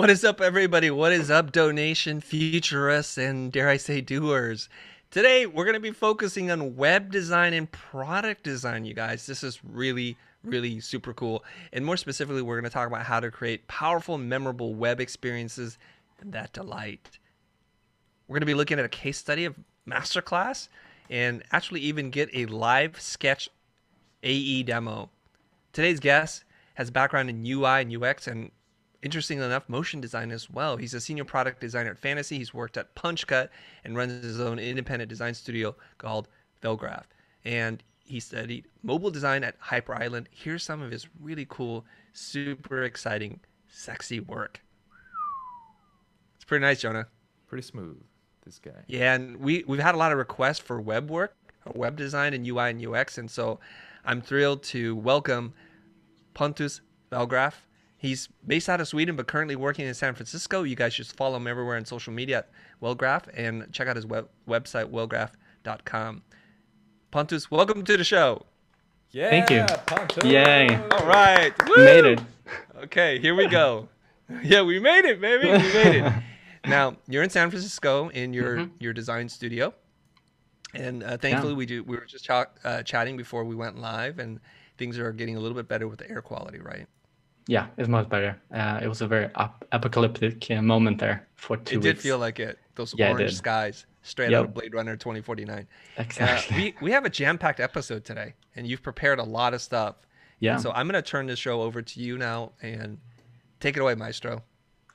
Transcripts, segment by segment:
What is up, everybody? What is up, donation futurists and, dare I say, doers? Today, we're going to be focusing on web design and product design, you guys. This is really, really super cool. And more specifically, we're going to talk about how to create powerful, memorable web experiences that delight. We're going to be looking at a case study of MasterClass and actually even get a live sketch AE demo. Today's guest has background in UI and UX and, interestingly enough, motion design as well. He's a senior product designer at Fantasy. He's worked at PunchCut and runs his own independent design studio called Wellgraf. And he studied mobile design at Hyper Island. Here's some of his really cool, super exciting, sexy work. It's pretty nice, Jonah. Pretty smooth, this guy. Yeah, and we've had a lot of requests for web work, web design and UI and UX. And so I'm thrilled to welcome Pontus Wellgraf. He's based out of Sweden, but currently working in San Francisco. You guys should follow him everywhere on social media at Wellgraf and check out his website, wellgraf.com. Pontus, welcome to the show. Yeah, thank you. Pontus. Yay. All right. Woo! Made it. Okay, here we go. Yeah, we made it, baby. We made it. Now, you're in San Francisco in your design studio. And thankfully, we were just chatting before we went live, and things are getting a little bit better with the air quality, right? Yeah, it's much better. It was a very apocalyptic moment there for 2 weeks. It did feel like it. Those Yeah, orange skies, straight out of Blade Runner 2049. Exactly. We have a jam-packed episode today, and you've prepared a lot of stuff. Yeah. And so I'm going to turn this show over to you now, and take it away, Maestro.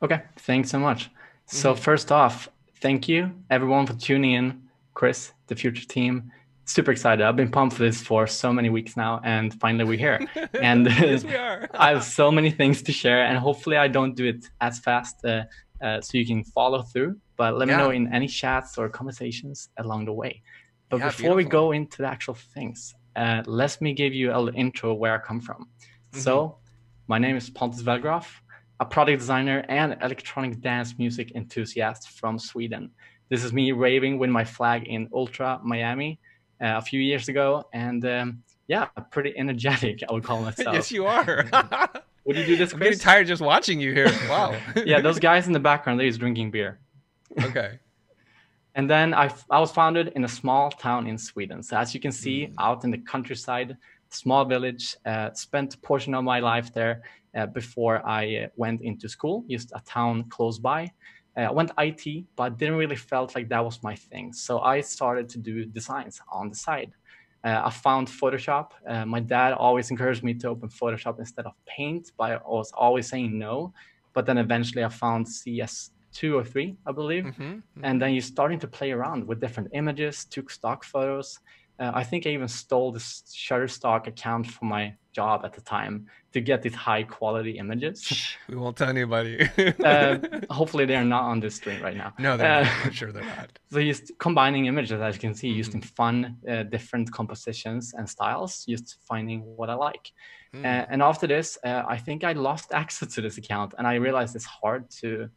Okay, thanks so much. So first off, thank you everyone for tuning in. Chris, the Future team, super excited. I've been pumped for this for so many weeks now, and finally we're here. And Yes, we are. I have so many things to share, and hopefully I don't do it as fast so you can follow through. But let me know in any chats or conversations along the way. But before we go into the actual things, let me give you a little intro where I come from. So my name is Pontus Wellgraf, a product designer and electronic dance music enthusiast from Sweden. This is me raving with my flag in Ultra Miami a few years ago, and yeah, pretty energetic, I would call myself. Yes, you are. Would you do this, Chris? I'm getting tired just watching you here. Wow. Yeah, those guys in the background, they're just drinking beer. Okay. And then I was founded in a small town in Sweden. So as you can see, out in the countryside, small village, spent a portion of my life there before I went into school, just a town close by. I went IT, but didn't really felt like that was my thing. So I started to do designs on the side. I found Photoshop. My dad always encouraged me to open Photoshop instead of Paint, but I was always saying no. But then eventually I found CS2 or 3, I believe. And then you're starting to play around with different images, took stock photos. I think I even stole this Shutterstock account from my job at the time to get these high quality images. We won't tell anybody. Hopefully they're not on this screen right now. No, they're not. I'm sure they're not. So just combining images, as you can see, using fun, different compositions and styles, just finding what I like. And after this, I think I lost access to this account, and I realized it's hard to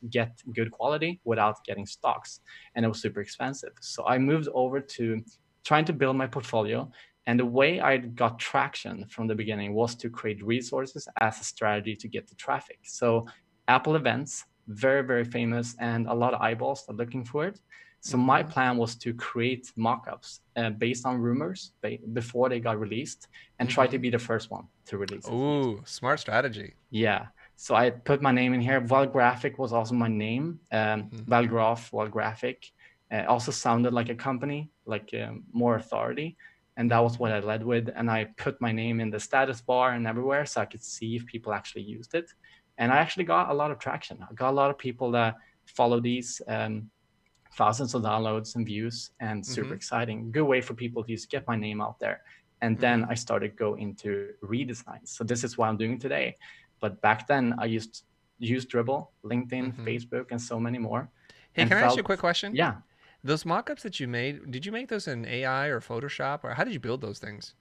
get good quality without getting stocks, and it was super expensive. So I moved over to trying to build my portfolio. And the way I got traction from the beginning was to create resources as a strategy to get the traffic. So Apple events, very, very famous, and a lot of eyeballs are looking for it. So my plan was to create mockups based on rumors before they got released, and try to be the first one to release it. Ooh, smart strategy. Yeah. So I put my name in here. Wellgraphic was also my name. Wellgraf, Wellgraphic. Also sounded like a company, like more authority. And that was what I led with. And I put my name in the status bar and everywhere so I could see if people actually used it. And I actually got a lot of traction. I got a lot of people that follow these, thousands of downloads and views, and super exciting. Good way for people to just get my name out there. And then I started go into redesigns. So this is what I'm doing today. But back then I used Dribbble, LinkedIn, Facebook, and so many more. Hey, can I ask you a quick question? Yeah. Those mockups that you made, did you make those in AI or Photoshop, or how did you build those things?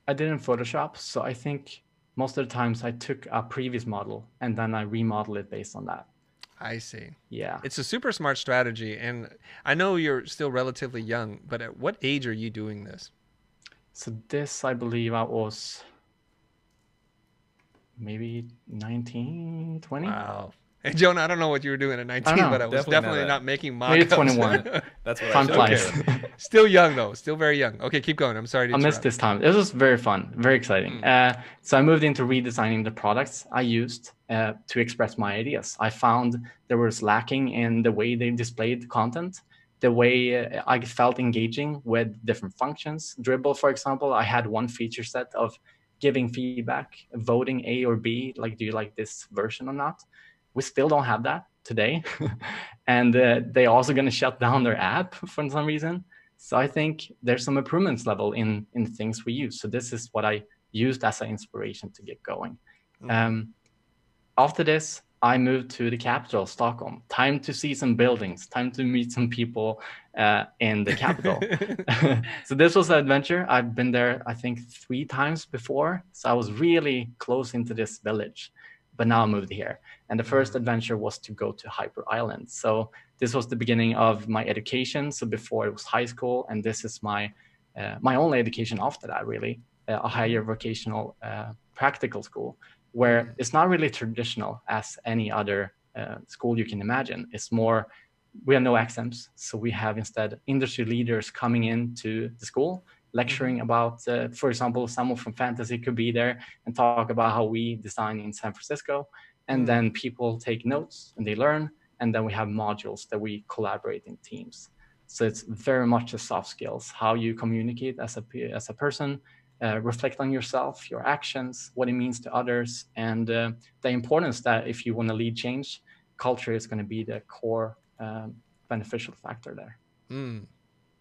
I did in Photoshop. So I think most of the times I took a previous model and then I remodeled it based on that. I see. Yeah. It's a super smart strategy. And I know you're still relatively young, but at what age are you doing this? So this, I believe I was maybe 19, 20. Wow. Hey, Jonah, I don't know what you were doing at 19, know. but I was Definitely definitely not not that. making Maybe mock-ups. 21. That's what Time I should flies. have. Still young, though. Still very young. Okay, keep going. I'm sorry to I missed interrupt. this time. This was very fun, very exciting. So I moved into redesigning the products I used to express my ideas. I found there was lacking in the way they displayed the content, the way I felt engaging with different functions. Dribble, for example, I had one feature set of giving feedback, voting A or B, like, do you like this version or not? We still don't have that today. And they're also going to shut down their app for some reason. So I think there's some improvements level in the things we use. So this is what I used as an inspiration to get going. After this, I moved to the capital, Stockholm. Time to see some buildings, time to meet some people in the capital. So this was an adventure. I've been there, I think, 3 times before. So I was really close into this village, but now I moved here. And the first adventure was to go to Hyper Island. So this was the beginning of my education. So before it was high school, and this is my only education after that, really, a higher vocational practical school, where it's not really traditional as any other school you can imagine. It's more, we have no exams. So we have instead industry leaders coming into the school, lecturing about, for example, someone from fantasy could be there and talk about how we design in San Francisco. And then people take notes and they learn. And then we have modules that we collaborate in teams. So it's very much the soft skills, how you communicate as a person, reflect on yourself, your actions, what it means to others, and the importance that if you want to lead change, culture is going to be the core beneficial factor there.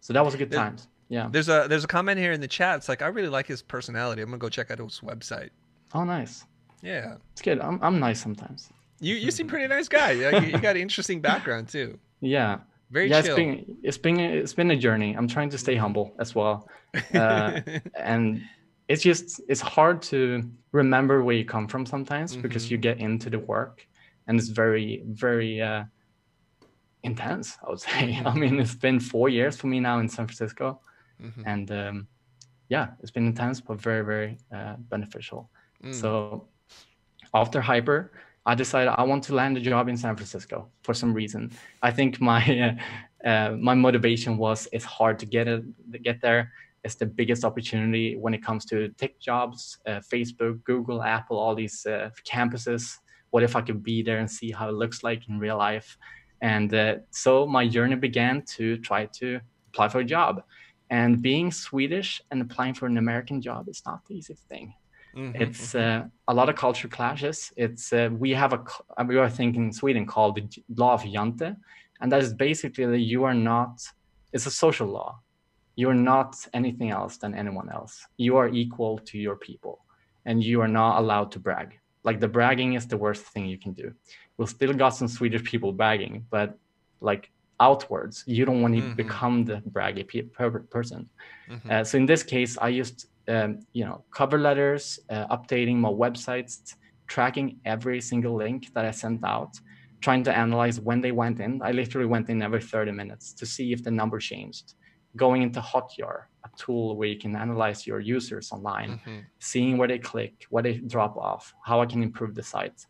So that was a good time. Yeah. There's a comment here in the chat. It's like, I really like his personality. I'm gonna go check out his website. Oh, nice. Yeah. It's good. I'm nice sometimes. You seem pretty nice guy. You got an interesting background too. Yeah. Very yeah, chill. It's been a journey. I'm trying to stay humble as well, and it's hard to remember where you come from sometimes because you get into the work, and it's very intense, I would say. I mean, it's been 4 years for me now in San Francisco, and yeah, it's been intense but very very beneficial. So after Hyper, I decided I want to land a job in San Francisco for some reason. I think my my motivation was it's hard to get there. It's the biggest opportunity when it comes to tech jobs, Facebook, Google, Apple, all these campuses. What if I could be there and see how it looks like in real life? And so my journey began to try to apply for a job. And being Swedish and applying for an American job is not the easiest thing. It's a lot of culture clashes. It's we are thinking in Sweden called the law of Jante, and that is basically that you are not. It's a social law. You are not anything else than anyone else. You are equal to your people, and you are not allowed to brag. Like, the bragging is the worst thing you can do. We'll still got some Swedish people bragging, but like outwards, you don't want to become the braggy person. So in this case, I used cover letters, updating my websites, tracking every single link that I sent out, trying to analyze when they went in. I literally went in every 30 minutes to see if the number changed. Going into Hotjar, a tool where you can analyze your users online, seeing where they click, where they drop off, how I can improve the site.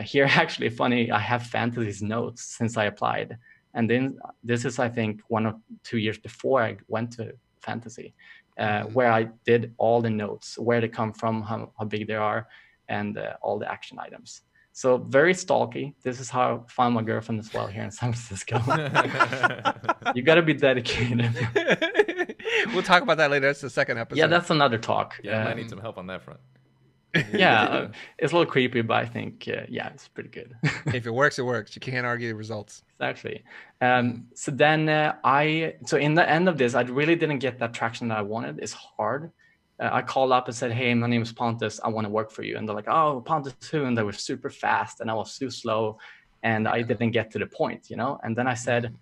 Here, actually funny, I have Fantasy's notes since I applied. And then this is, I think, 1 or 2 years before I went to Fantasy, where I did all the notes, where they come from, how big they are, and all the action items. So very stalky. This is how I found my girlfriend as well here in San Francisco. You got to be dedicated. We'll talk about that later. That's the second episode. Yeah, that's another talk. Yeah, I might need some help on that front. Yeah, it's a little creepy, but I think, yeah, it's pretty good. If it works, it works. You can't argue the results. Exactly. So then so in the end of this, I really didn't get that traction that I wanted. It's hard. I called up and said, hey, my name is Pontus. I want to work for you. And they're like, oh, Pontus who? And they were super fast and I was too slow and I didn't get to the point, And then I said,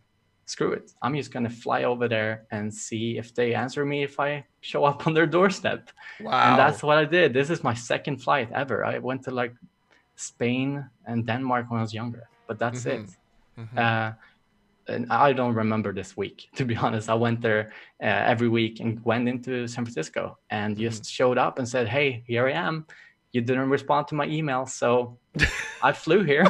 screw it. I'm just going to fly over there and see if they answer me if I show up on their doorstep. Wow. And that's what I did. This is my second flight ever. I went to like Spain and Denmark when I was younger, but that's it. And I don't remember this week, to be honest. I went there every week and went into San Francisco and just showed up and said, hey, here I am. you didn't respond to my email, so I flew here.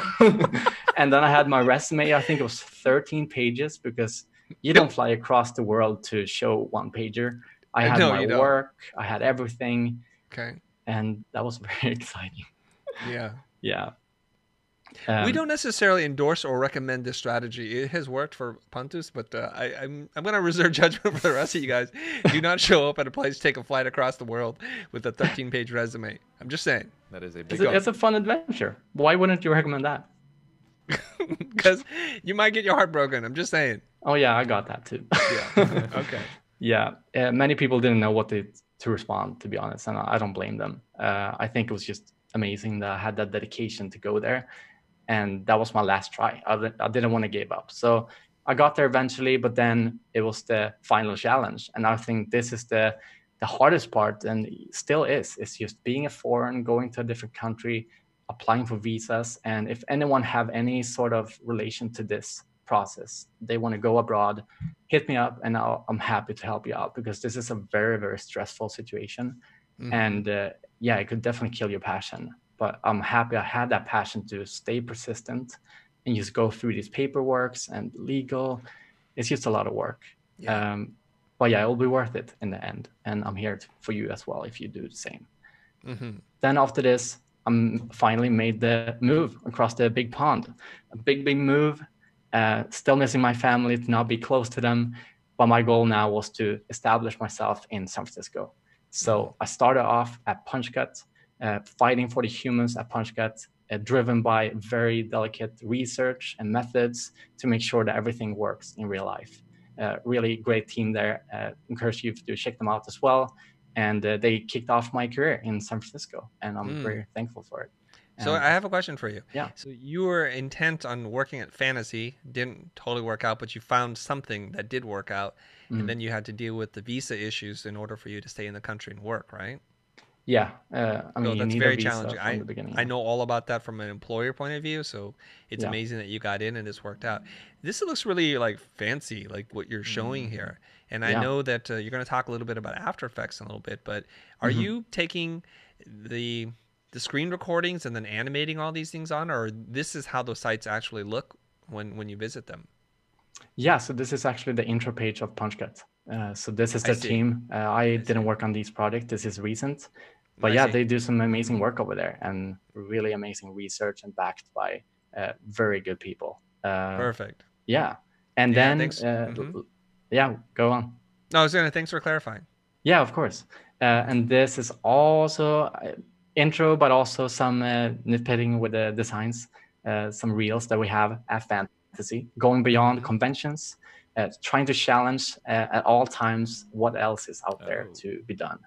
And then I had my resume. I think it was 13 pages because you don't fly across the world to show one pager. I had No, my you don't. work, I had everything, Okay. and that was very exciting. Yeah. Yeah. We don't necessarily endorse or recommend this strategy. It has worked for Pontus, but I'm going to reserve judgment for the rest of you guys. Do not show up at a place, take a flight across the world with a 13-page resume. I'm just saying. That is a big it's a fun adventure. Why wouldn't you recommend that? Because you might get your heart broken. I'm just saying. Oh yeah, I got that too. Yeah. Okay. Yeah, many people didn't know what to respond, to be honest, and I don't blame them. I think it was just amazing that I had that dedication to go there, and that was my last try. I didn't want to give up, so I got there eventually. But then it was the final challenge, and I think this is the hardest part, and still is. It's just being a foreign, going to a different country, applying for visas, and if anyone have any sort of relation to this process, they want to go abroad, hit me up, and I'm happy to help you out, because this is a very, very stressful situation. And yeah, it could definitely kill your passion, but I'm happy I had that passion to stay persistent and just go through these paperworks and legal. It's just a lot of work. But yeah, it will be worth it in the end, and I'm here for you as well if you do the same. Then after this, I'm finally made the move across the big pond. A big move. Still missing my family, to not be close to them. But my goal now was to establish myself in San Francisco. So I started off at PunchCut, fighting for the humans at PunchCut, driven by very delicate research and methods to make sure that everything works in real life. Really great team there. Encourage you to check them out as well. And they kicked off my career in San Francisco, and I'm very thankful for it. So I have a question for you. Yeah. So you were intent on working at Fantasy, didn't totally work out, but you found something that did work out, and then you had to deal with the visa issues in order for you to stay in the country and work, right? Yeah. I mean, that's you need very a visa challenging. from the beginning. I know all about that from an employer point of view, so it's amazing that you got in and this worked out. This looks really like fancy, like what you're showing here. And I know that you're going to talk a little bit about After Effects in a little bit, but are you taking the screen recordings and then animating all these things on, or this is how those sites actually look when you visit them? Yeah, so this is actually the intro page of PunchCut. So this is the team. I didn't work on these projects. This is recent. But yeah, they do some amazing work over there, and really amazing research, and backed by very good people. Perfect. Yeah. And then, yeah, go on. No, I was going to, thanks for clarifying. Yeah, of course. And this is also intro, but also some nitpicking with the designs, some reels that we have at Fantasy, going beyond conventions, trying to challenge at all times what else is out there to be done.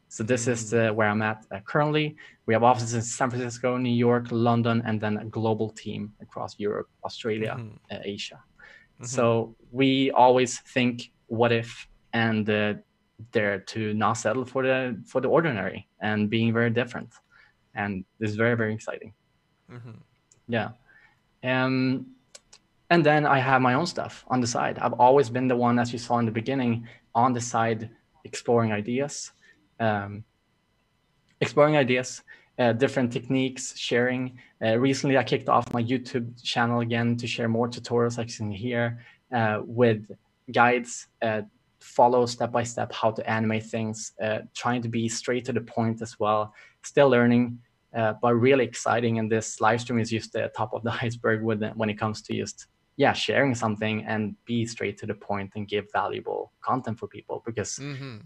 So this is where I'm at currently. We have offices in San Francisco, New York, London, and then a global team across Europe, Australia, Asia. So we always think, what if, and dare to not settle for the ordinary and being very different. And this is very, very exciting. Yeah. And then I have my own stuff on the side. I've always been the one, as you saw in the beginning, on the side, exploring ideas, different techniques, sharing. Recently, I kicked off my YouTube channel again to share more tutorials, like you can hear, with guides, follow step-by-step how to animate things, trying to be straight to the point as well. Still learning, but really exciting. And this live stream is just the top of the iceberg when it comes to just sharing something and be straight to the point and give valuable content for people. Because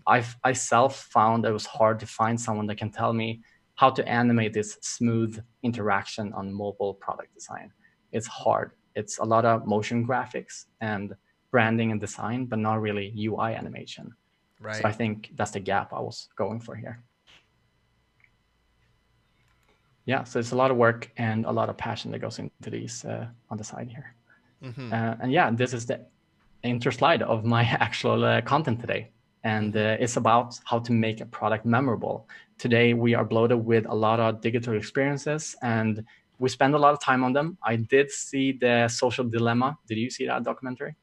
I self found it was hard to find someone that can tell me how to animate this smooth interaction on mobile product design. It's hard. It's a lot of motion graphics and branding and design, but not really UI animation. Right. So I think that's the gap I was going for here. Yeah, so it's a lot of work and a lot of passion that goes into these on the side here. And yeah, this is the intro slide of my actual content today. And it's about how to make a product memorable. Today, we are bloated with a lot of digital experiences, and we spend a lot of time on them. I did see the Social Dilemma. Did you see that documentary?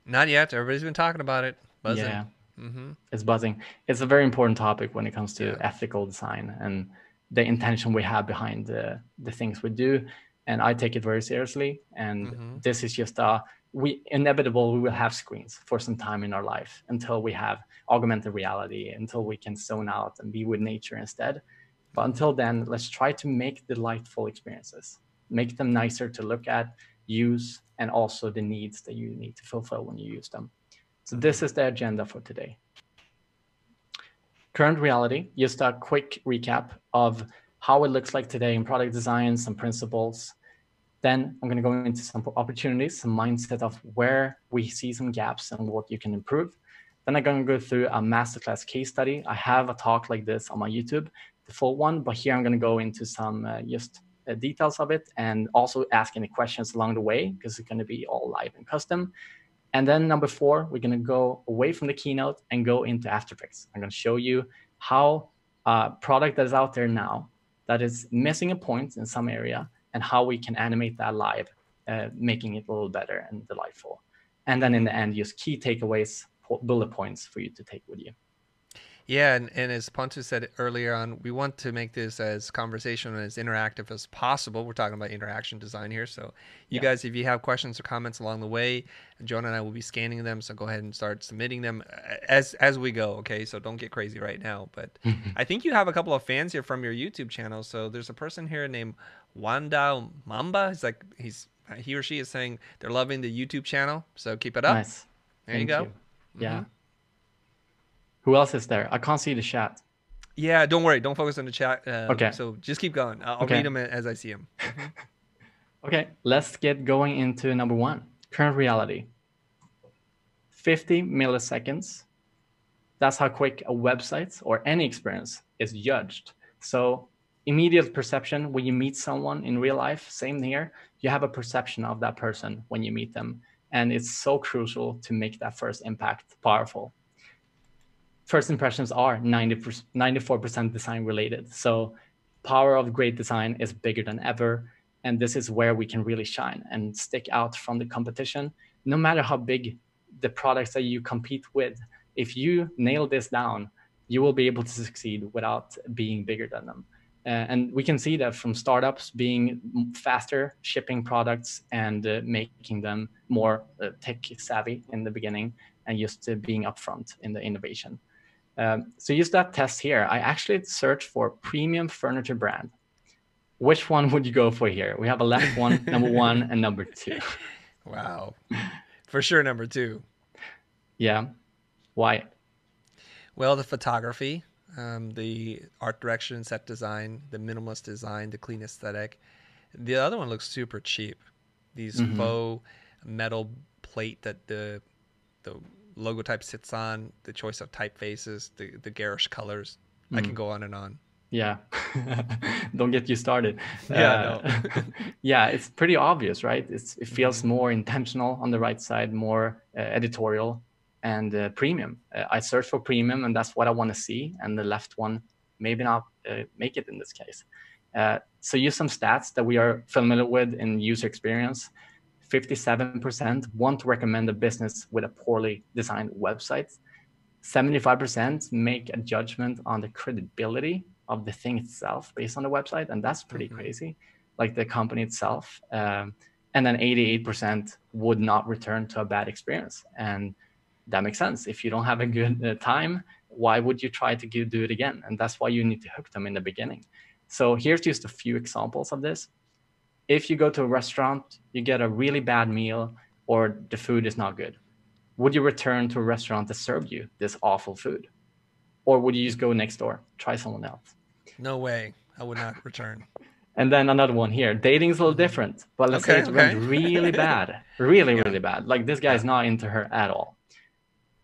Not yet. Everybody's been talking about it. Buzzing. Yeah, it's buzzing. It's a very important topic when it comes to ethical design. And the intention we have behind the things we do. And I take it very seriously. And this is just we will have screens for some time in our life until we have augmented reality, until we can zone out and be with nature instead. But until then, let's try to make delightful experiences, make them nicer to look at, use, and also the needs that you need to fulfill when you use them. So this is the agenda for today. Current reality, just a quick recap of how it looks like today in product design, some principles. Then I'm going to go into some opportunities, some mindset of where we see some gaps and what you can improve. Then I'm going to go through a masterclass case study. I have a talk like this on my YouTube, the full one, but here I'm going to go into some details of it and also ask any questions along the way because it's going to be all live and custom. And then number 4, we're going to go away from the keynote and go into After Effects. I'm going to show you how a product that is out there now that is missing a point in some area and how we can animate that live, making it a little better and delightful. And then in the end, use key takeaways, bullet points for you to take with you. Yeah, and as Pontus said earlier on, we want to make this as conversational and as interactive as possible. We're talking about interaction design here. So you guys, if you have questions or comments along the way, Jonah and I will be scanning them. So go ahead and start submitting them as we go, okay? So don't get crazy right now. But I think you have a couple of fans here from your YouTube channel. So there's a person here named Wanda Mamba. He or she is saying they're loving the YouTube channel. So keep it up. Nice. There you go. Yeah. Who else is there? I can't see the chat. Yeah, don't worry. Don't focus on the chat. Okay. So just keep going. I'll read them as I see them. Okay, let's get going into number 1. Current reality. 50 milliseconds. That's how quick a website or any experience is judged. So immediate perception when you meet someone in real life, same here. You have a perception of that person when you meet them. And it's so crucial to make that first impact powerful. First impressions are 94% design related. So power of great design is bigger than ever. And this is where we can really shine and stick out from the competition. No matter how big the products that you compete with, if you nail this down, you will be able to succeed without being bigger than them. And we can see that from startups being faster, shipping products and making them more tech savvy in the beginning and just being upfront in the innovation. So use that test here. I actually searched for premium furniture brand. Which one would you go for here? We have a left one, number 1, and number 2. Wow. For sure, number 2. Yeah. Why? Well, the photography, the art direction, set design, the minimalist design, the clean aesthetic. The other one looks super cheap. These faux metal plate that the logo type sits on, the choice of typefaces, the garish colors. I can go on and on. Yeah. Don't get you started. Yeah, no. Yeah, it's pretty obvious, right? It feels more intentional on the right side, more editorial and premium. I search for premium and that's what I want to see. And the left one, maybe not make it in this case. So use some stats that we are familiar with in user experience. 57% want to recommend a business with a poorly designed website. 75% make a judgment on the credibility of the thing itself based on the website. And that's pretty crazy, like the company itself. And then 88% would not return to a bad experience. And that makes sense. If you don't have a good time, why would you try to do it again? And that's why you need to hook them in the beginning. So here's just a few examples of this. If you go to a restaurant, you get a really bad meal or the food is not good. Would you return to a restaurant that served you this awful food? Or would you just go next door, try someone else? No way. I would not return. And then another one here. Dating is a little different, but let's say it went really bad, really bad. Like this guy's not into her at all.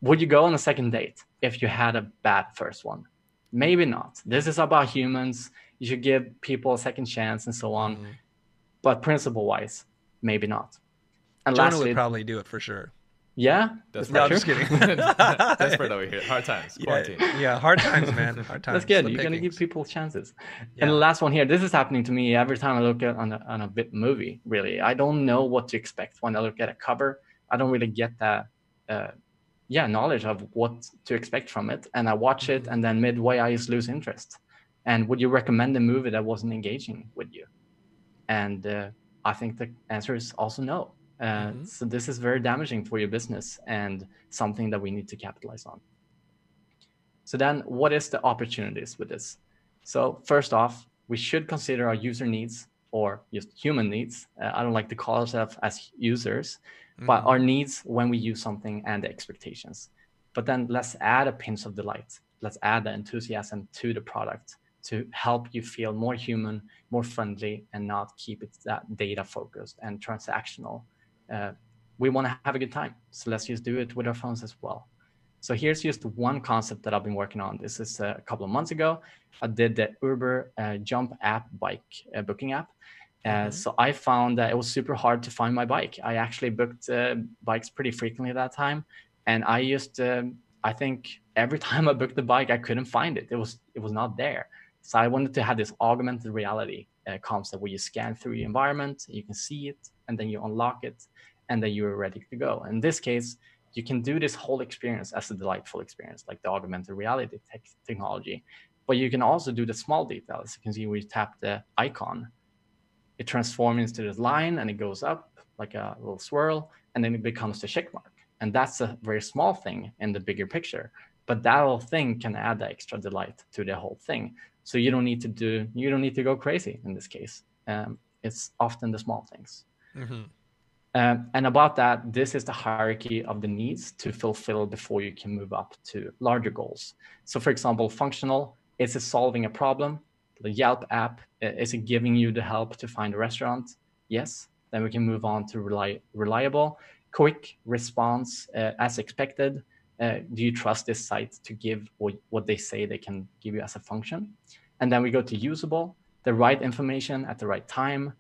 Would you go on a second date if you had a bad first one? Maybe not. This is about humans. You should give people a second chance and so on. But principle-wise, maybe not. And Jonah lastly, would probably do it for sure. Yeah? That's No, I'm just kidding. Desperate over here. Hard times. Quarantine. Yeah, hard times, man. Hard times. That's good. Slim You're going to pickings. give people chances. Yeah. And the last one here, this is happening to me every time I look at on a bit movie, really. I don't know what to expect when I look at a cover. I don't really get that knowledge of what to expect from it. And I watch it, and then midway, I just lose interest. And would you recommend a movie that wasn't engaging with you? And I think the answer is also no. So this is very damaging for your business and something that we need to capitalize on. So then what is the opportunities with this? So first off, we should consider our user needs, or just human needs. I don't like to call ourselves as users, but our needs when we use something and the expectations. But then let's add a pinch of delight. Let's add the enthusiasm to the product to help you feel more human, more friendly, and not keep it that data focused and transactional. We want to have a good time. So let's just do it with our phones as well. So here's just one concept that I've been working on. This is a couple of months ago. I did the Uber Jump app bike booking app. So I found that it was super hard to find my bike. I actually booked bikes pretty frequently at that time. And I used, I think every time I booked the bike, I couldn't find it. It was not there. So I wanted to have this augmented reality concept where you scan through your environment, you can see it, and then you unlock it, and then you're ready to go. In this case, you can do this whole experience as a delightful experience, like the augmented reality technology. But you can also do the small details. You can see where you tap the icon, it transforms into this line and it goes up like a little swirl, and then it becomes the check mark. And that's a very small thing in the bigger picture. But that whole thing can add the extra delight to the whole thing. So you don't need to go crazy in this case. It's often the small things. And about that, this is the hierarchy of the needs to fulfill before you can move up to larger goals. So for example, functional, is it solving a problem? The Yelp app, is it giving you the help to find a restaurant? Yes. Then we can move on to reliable, quick response as expected. Do you trust this site to give what they say they can give you as a function? And then we go to usable, the right information at the right time.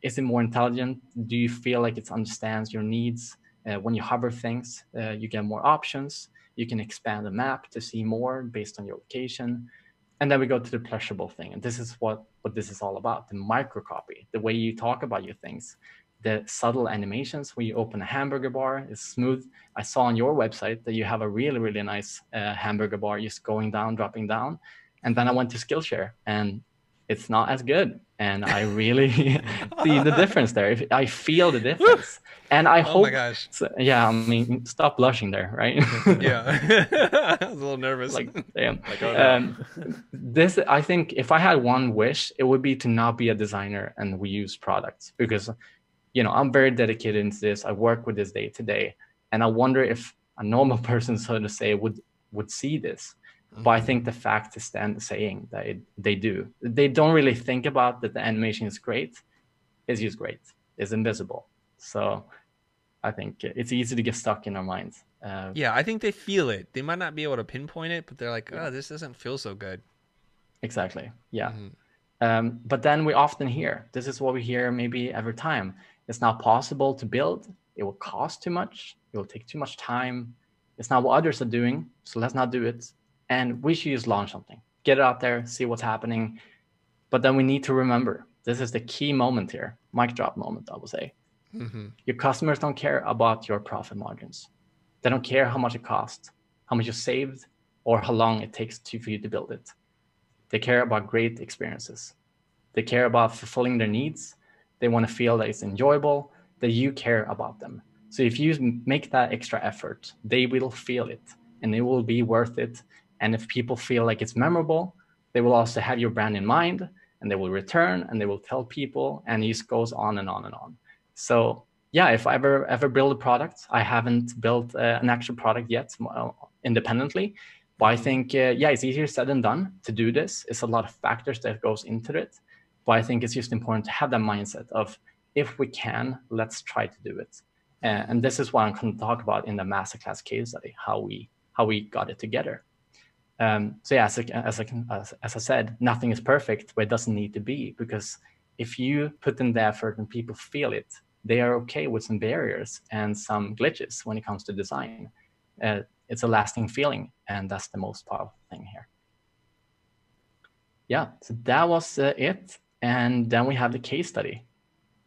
Is it more intelligent? Do you feel like it understands your needs? When you hover things, you get more options. You can expand the map to see more based on your location. And then we go to the pleasurable thing. And this is what this is all about, the microcopy, the way you talk about your things. The subtle animations when you open a hamburger bar is smooth. I saw on your website that you have a really, really nice hamburger bar just going down, dropping down. And then I went to Skillshare and it's not as good. And I really see the difference there. I feel the difference. And I hope. Oh my gosh. So, yeah, I mean, stop blushing there, right? Yeah. I was a little nervous. Like, damn. This, I think, if I had one wish, it would be to not be a designer and reuse products, because, I'm very dedicated into this. I work with this day to day, and I wonder if a normal person, so to say, would see this. But I think the fact is then saying that they do. They don't really think about that the animation is great. It's just great. It's invisible. So I think it's easy to get stuck in our minds. Yeah, I think they feel it. They might not be able to pinpoint it, but they're like, oh, this doesn't feel so good. Exactly. Yeah. But then we often hear, this is what we hear maybe every time. It's not possible to build. It will cost too much. It will take too much time. It's not what others are doing, so let's not do it. And we should just launch something, get it out there, see what's happening. But then we need to remember, this is the key moment here, mic drop moment, I would say. Your customers don't care about your profit margins. They don't care how much it costs, how much you saved, or how long it takes for you to build it. They care about great experiences. They care about fulfilling their needs. They want to feel that it's enjoyable, that you care about them. So if you make that extra effort, they will feel it and it will be worth it. And if people feel like it's memorable, they will also have your brand in mind and they will return and they will tell people, and it just goes on and on and on. So yeah, if I ever build a product, I haven't built an actual product yet independently, but I think, it's easier said than done to do this. It's a lot of factors that goes into it, but I think it's just important to have that mindset of, if we can, let's try to do it. And this is what I'm going to talk about in the MasterClass case study, how we got it together. So yeah, as I said, nothing is perfect, but it doesn't need to be, because if you put in the effort and people feel it, they are okay with some barriers and some glitches when it comes to design. It's a lasting feeling, and that's the most powerful thing here. Yeah, so that was it. And then we have the case study.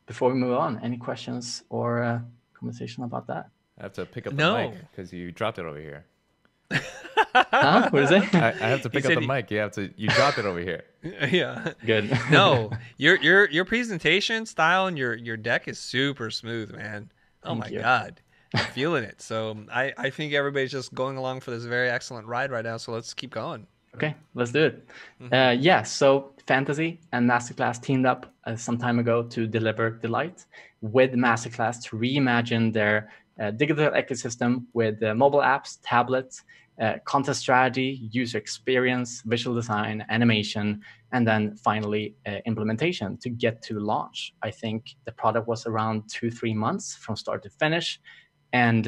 Before we move on, any questions or conversation about that? I have to pick up the mic because you dropped it over here. Huh? What is it? I have to pick up the mic. You dropped it over here. Yeah. Good. No, your presentation style and your deck is super smooth, man. Oh my Thank you. God. I'm feeling it. So I think everybody's just going along for this very excellent ride right now. So let's keep going. Okay, let's do it. Yeah, so Fantasy and MasterClass teamed up some time ago to deliver delight with MasterClass to reimagine their digital ecosystem with mobile apps, tablets, content strategy, user experience, visual design, animation, and then finally implementation to get to launch. I think the product was around 2-3 months from start to finish. And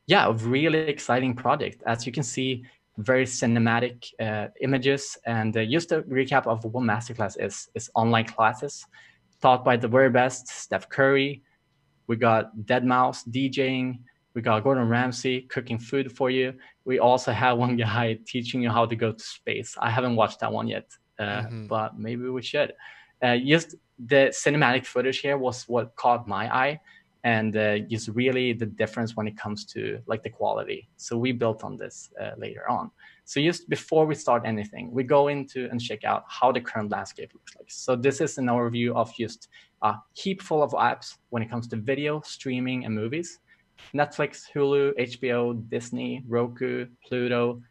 yeah, a really exciting project. As you can see, very cinematic images. And just a recap of what MasterClass is online classes taught by the very best Steph Curry. We got Deadmau5 DJing. We got Gordon Ramsay cooking food for you. We also have one guy teaching you how to go to space. I haven't watched that one yet, but maybe we should. Just the cinematic footage here was what caught my eye, and just really the difference when it comes to like the quality. So we built on this later on. So just before we start anything, we go into and check out how the current landscape looks like. So this is an overview of just a heap full of apps when it comes to video, streaming, and movies. Netflix, Hulu, HBO, Disney, Roku, Pluto.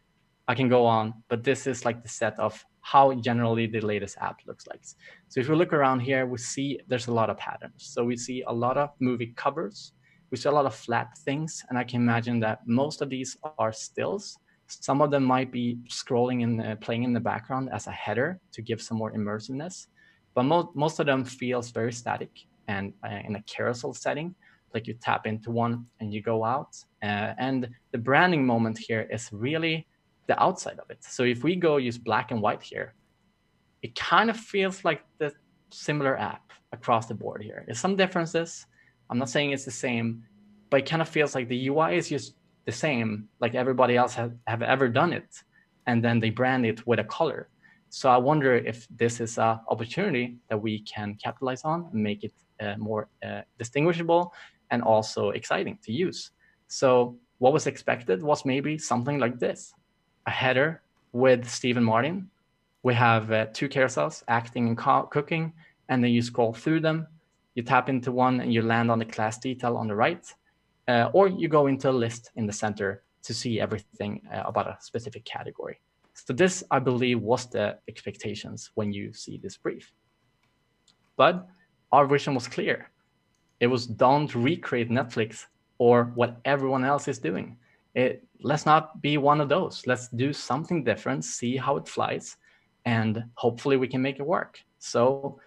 I can go on, but this is like the set of how generally the latest app looks like. So if we look around here, we see there's a lot of patterns. So we see a lot of movie covers. We see a lot of flat things. And I can imagine that most of these are stills. Some of them might be scrolling and playing in the background as a header to give some more immersiveness. But most of them feels very static and in a carousel setting, like you tap into one and you go out. And the branding moment here is really the outside of it. So if we go use black and white here, it kind of feels like the similar app across the board here. There's some differences. I'm not saying it's the same, but it kind of feels like the UI is just the same, like everybody else have ever done it. And then they brand it with a color. So I wonder if this is an opportunity that we can capitalize on and make it more distinguishable and also exciting to use. So what was expected was maybe something like this. A header with Stephen Martin. We have 2 carousels, acting and cooking, and then you scroll through them. You tap into one and you land on the class detail on the right, or you go into a list in the center to see everything about a specific category. So this, I believe, was the expectations when you see this brief. But our vision was clear. It was don't recreate Netflix or what everyone else is doing. Let's not be one of those. Let's do something different, see how it flies, and hopefully we can make it work. So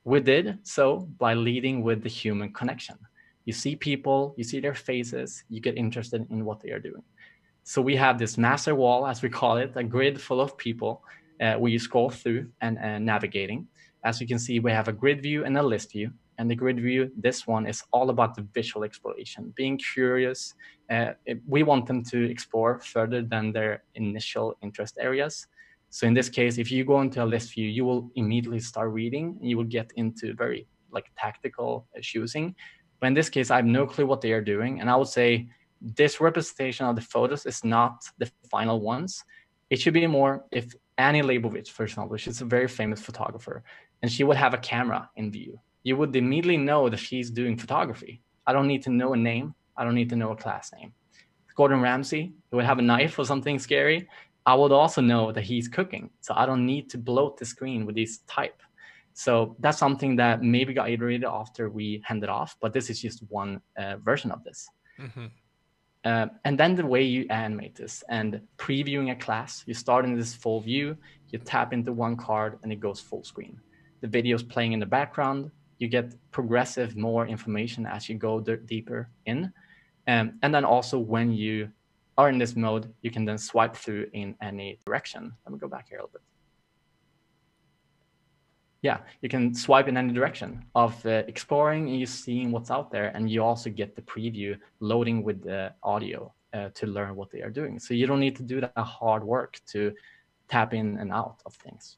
we did so by leading with the human connection. You see people, you see their faces, you get interested in what they are doing. So we have this master wall, as we call it, a grid full of people where you scroll through and navigating. As you can see, we have a grid view and a list view. And the grid view, this one is all about the visual exploration, being curious. We want them to explore further than their initial interest areas. So in this case, if you go into a list view, you will immediately start reading and you will get into very like tactical choosing. But in this case, I have no clue what they are doing. And I would say this representation of the photos is not the final ones. It should be more if Annie Leibovitz, for example, she's a very famous photographer, and she would have a camera in view. You would immediately know that she's doing photography. I don't need to know a name. I don't need to know a class name. Gordon Ramsay, who would have a knife or something scary, I would also know that he's cooking. So I don't need to bloat the screen with this type. So that's something that maybe got iterated after we handed off, but this is just one version of this. And then the way you animate this and previewing a class, you start in this full view, you tap into one card and it goes full screen. The video is playing in the background. You get progressive more information as you go deeper in. And then also when you are in this mode, you can then swipe through in any direction. Let me go back here a little bit. Yeah, you can swipe in any direction of exploring and you seeing what's out there. And you also get the preview loading with the audio to learn what they are doing. So you don't need to do that hard work to tap in and out of things.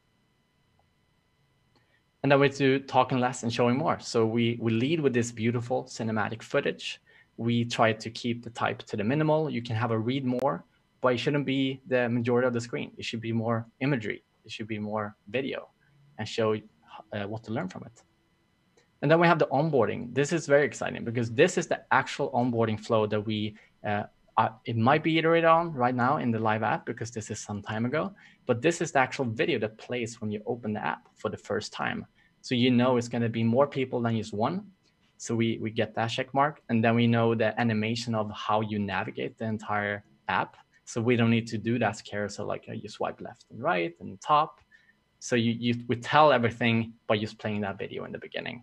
And then we do talking less and showing more. So we lead with this beautiful cinematic footage. We try to keep the type to the minimal. You can have a read more but it shouldn't be the majority of the screen. It should be more imagery. It should be more video and show what to learn from it. And then we have the onboarding. This is very exciting because this is the actual onboarding flow that it might be iterated on right now in the live app because this is some time ago, but this is the actual video that plays when you open the app for the first time. So you know it's going to be more people than just one. So we get that check mark, and then we know the animation of how you navigate the entire app. So we don't need to do that carousel like you swipe left and right and top. So we tell everything by just playing that video in the beginning.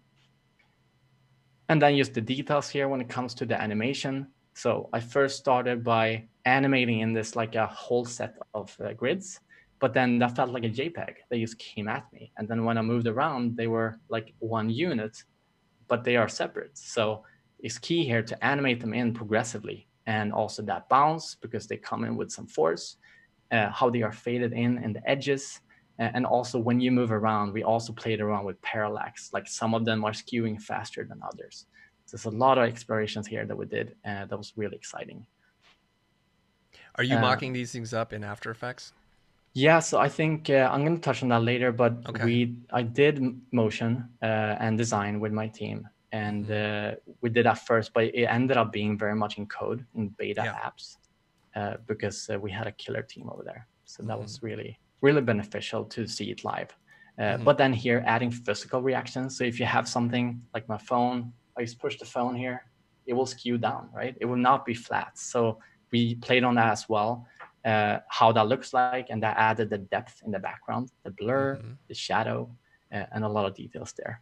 And then just the details here when it comes to the animation. So I first started by animating in this like a whole set of grids, but then that felt like a JPEG. They just came at me. And then when I moved around, they were like one unit, but they are separate. So it's key here to animate them in progressively, and also that bounce because they come in with some force, how they are faded in the edges. And also when you move around, we also played around with parallax, like some of them are skewing faster than others. So there's a lot of explorations here that we did, and that was really exciting. Are you mocking these things up in After Effects? Yeah, so I think I'm going to touch on that later, but I did motion and design with my team, and we did that first, but it ended up being very much in code in beta apps because we had a killer team over there. So that was really beneficial to see it live. But then here adding physical reactions. So if you have something like my phone, I just push the phone here, it will skew down, right? It will not be flat. So we played on that as well, how that looks like, and that added the depth in the background, the blur, the shadow, and a lot of details there.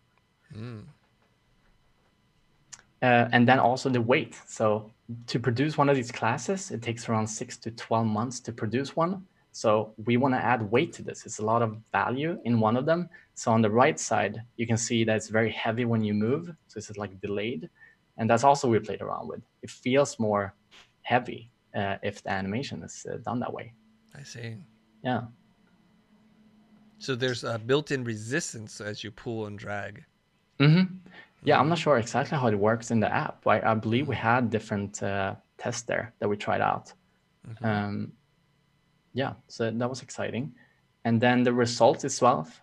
And then also the weight. So to produce one of these classes, it takes around 6 to 12 months to produce one. So we want to add weight to this. It's a lot of value in one of them. So on the right side, you can see that it's very heavy when you move. So it's like delayed. And that's also we played around with. It feels more heavy if the animation is done that way. I see. Yeah. So there's a built-in resistance as you pull and drag. Yeah, I'm not sure exactly how it works in the app. I believe we had different tests there that we tried out. Yeah, so that was exciting. And then the result itself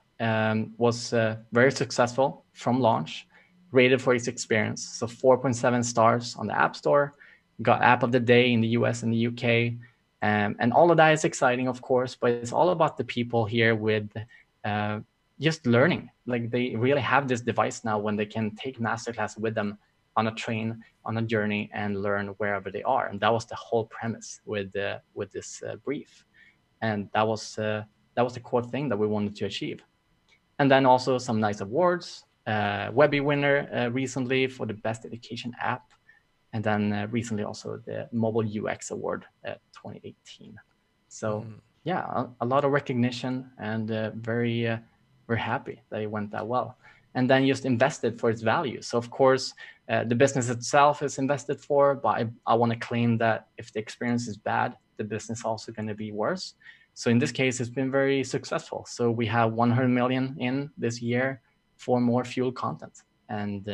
was very successful from launch, rated for its experience. So 4.7 stars on the App Store, got App of the Day in the US and the UK. And all of that is exciting, of course, but it's all about the people here with just learning. Like they really have this device now when they can take MasterClass with them on a train, on a journey, and learn wherever they are. And that was the whole premise with this brief. And that was the core thing that we wanted to achieve. And then also some nice awards. Webby winner recently for the best education app. And then recently also the Mobile UX Award 2018. So yeah, a lot of recognition, and very happy that it went that well. And then just invested for its value. So of course, the business itself is invested for, but I want to claim that if the experience is bad, the business also going to be worse. So in this case, it's been very successful. So we have 100 million in this year for more fuel content. And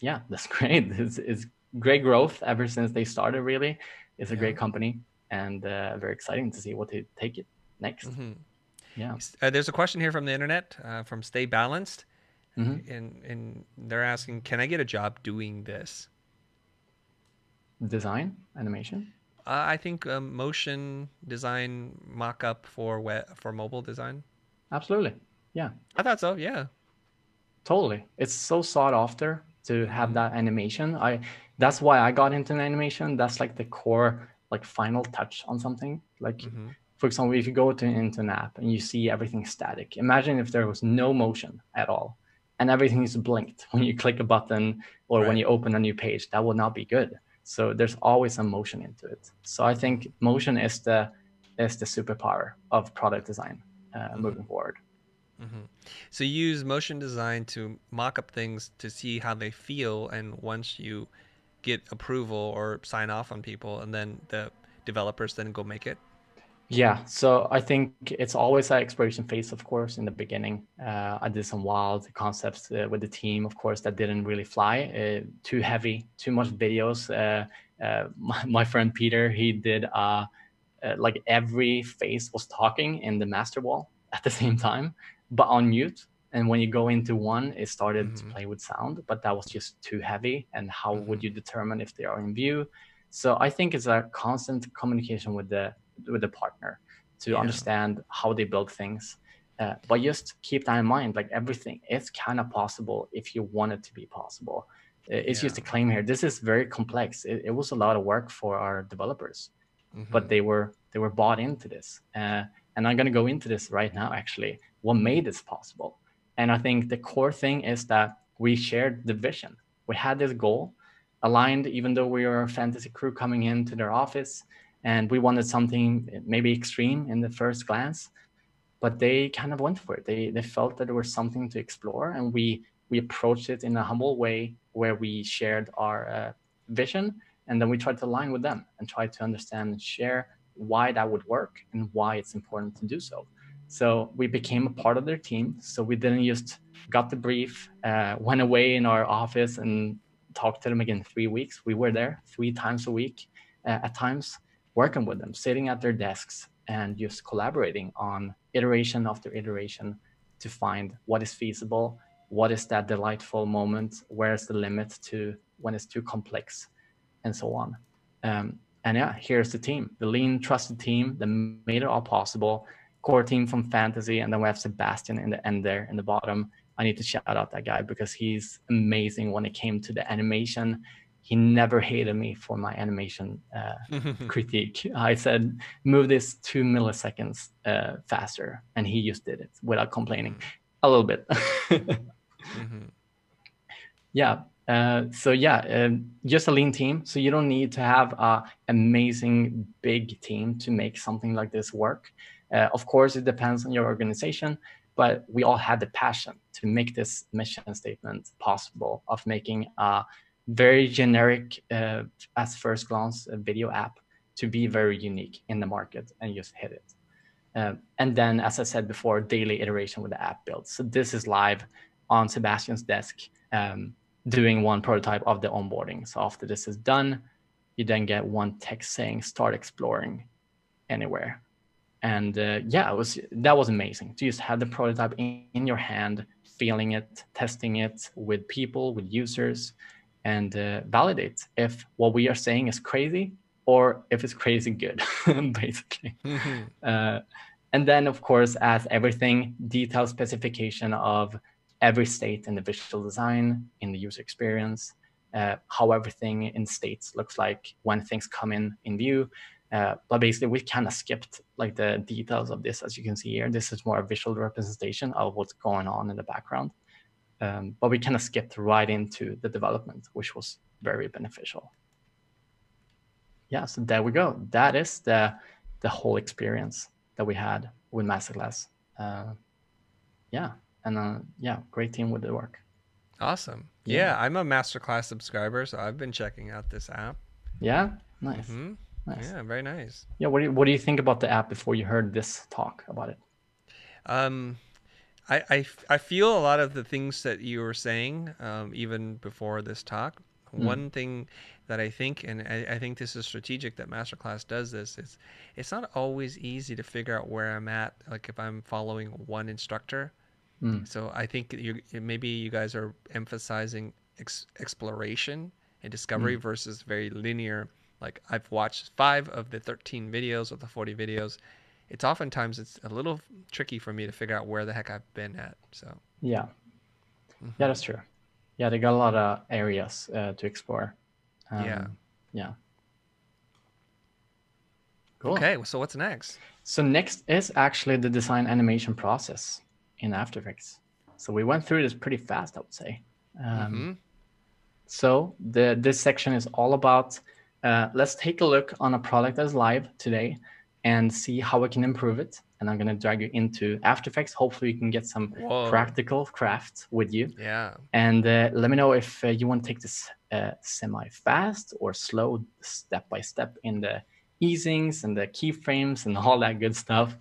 yeah, that's great. It's great growth ever since they started, really. It's a great company, and very exciting to see what they take it next. Yeah. There's a question here from the internet from Stay Balanced. And they're asking, can I get a job doing this? Design, animation? I think motion design mock-up for mobile design. Absolutely. Yeah. I thought so. Yeah. Totally. It's so sought after to have that animation. That's why I got into animation. That's like the core, like final touch on something. Like, for example, if you go into an app and you see everything static, imagine if there was no motion at all and everything is blinked when you click a button or when you open a new page. That would not be good. So there's always some motion into it. So I think motion is the superpower of product design moving forward. So you use motion design to mock up things to see how they feel, and once you get approval or sign off on people, and then the developers then go make it? Yeah, so I think it's always an exploration phase, of course, in the beginning. I did some wild concepts with the team, of course, that didn't really fly. Too heavy, too much videos. My friend Peter, he did like every face was talking in the master wall at the same time, but on mute. And when you go into one, it started to Mm-hmm. play with sound, but that was just too heavy. And how Mm-hmm. would you determine if they are in view? So I think it's a constant communication with the partner to Yeah. understand how they build things. But just keep that in mind, like everything is kind of possible if you want it to be possible. It's Yeah. just a claim here. This is very complex. It was a lot of work for our developers, Mm-hmm. but they were bought into this. And I'm going to go into this right now, actually, what made this possible. And I think the core thing is that we shared the vision. We had this goal aligned, even though we were a fantasy crew coming into their office, and we wanted something maybe extreme in the first glance, but they kind of went for it. They felt that there was something to explore, and we approached it in a humble way where we shared our vision, and then we tried to align with them and try to understand and share why that would work and why it's important to do so. So we became a part of their team. So we didn't just got the brief, went away in our office and talked to them again 3 weeks. We were there 3 times a week at times, working with them, sitting at their desks and just collaborating on iteration after iteration to find what is feasible, what is that delightful moment, where's the limit to when it's too complex, and so on. And yeah, here's the team, the lean, trusted team that made it all possible. Core team from fantasy, and then we have Sebastian in the end there in the bottom. I need to shout out that guy because he's amazing when it came to the animation. He never hated me for my animation critique. I said, move this 2 milliseconds faster, and he just did it without complaining a little bit. Mm-hmm. Yeah. Just a lean team. So you don't need to have an amazing big team to make something like this work. Of course, it depends on your organization, but we all had the passion to make this mission statement possible of making a very generic, at first glance, video app to be very unique in the market and just hit it. And then, as I said before, daily iteration with the app build. So this is live on Sebastian's desk, doing one prototype of the onboarding. So after this is done, you then get one text saying start exploring anywhere. And that was amazing to just have the prototype in your hand, feeling it, testing it with people, with users, and validate if what we are saying is crazy or if it's crazy good, basically. Mm-hmm. And then, of course, as everything, detailed specification of every state in the visual design, in the user experience, how everything in states looks like when things come in view. But basically, we kind of skipped like the details of this, as you can see here. This is more a visual representation of what's going on in the background. But we kind of skipped right into the development, which was very beneficial. Yeah, so there we go. That is the whole experience that we had with MasterClass. Great team with the work. Awesome. Yeah, I'm a MasterClass subscriber, so I've been checking out this app. Yeah, nice. Mm-hmm. Nice. Yeah, very nice. Yeah, what do you think about the app before you heard this talk about it? I feel a lot of the things that you were saying, even before this talk. One thing that I think, and I think this is strategic that MasterClass does this, is it's not always easy to figure out where I'm at, like if I'm following one instructor. So I think maybe you guys are emphasizing exploration and discovery versus very linear. Like I've watched 5 of the 13 videos of the 40 videos. It's oftentimes it's a little tricky for me to figure out where the heck I've been at. So yeah, that's true. Yeah, they got a lot of areas to explore. Yeah. Cool. Okay, so what's next? So next is actually the design animation process in After Effects. So we went through this pretty fast, I would say. So this section is all about, let's take a look on a product that's live today and see how we can improve it. And I'm going to drag you into After Effects. Hopefully you can get some practical craft with you. Yeah. And let me know if you want to take this semi-fast or slow, step by step in the easings and the keyframes and all that good stuff,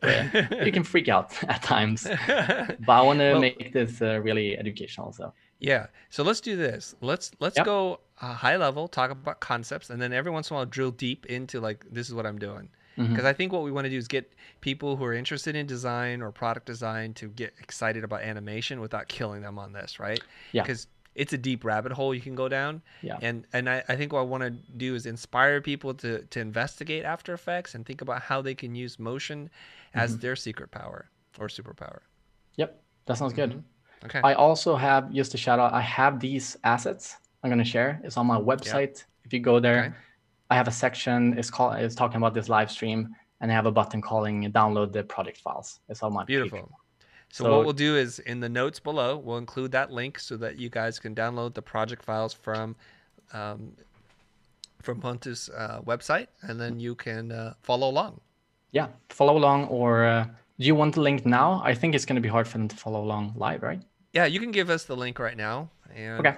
you can freak out at times. But I want to make this really educational. So yeah, so let's do this. Let's go high level, talk about concepts, and then every once in a while drill deep into like, this is what I'm doing. Because I think what we want to do is get people who are interested in design or product design to get excited about animation without killing them on this, right? Yeah. Because it's a deep rabbit hole you can go down. Yeah. And I think what I want to do is inspire people to investigate After Effects and think about how they can use motion as their secret power or superpower. Yep, that sounds good. Okay. I also have, just a shout out, I have these assets I'm going to share. It's on my website. Yep. If you go there, I have a section. It's talking about this live stream, and I have a button calling download the project files. It's on my beautiful page. So what we'll do is in the notes below, we'll include that link so that you guys can download the project files from Pontus' website, and then you can follow along. Yeah, follow along. Or do you want the link now? I think it's going to be hard for them to follow along live, right? Yeah, you can give us the link right now and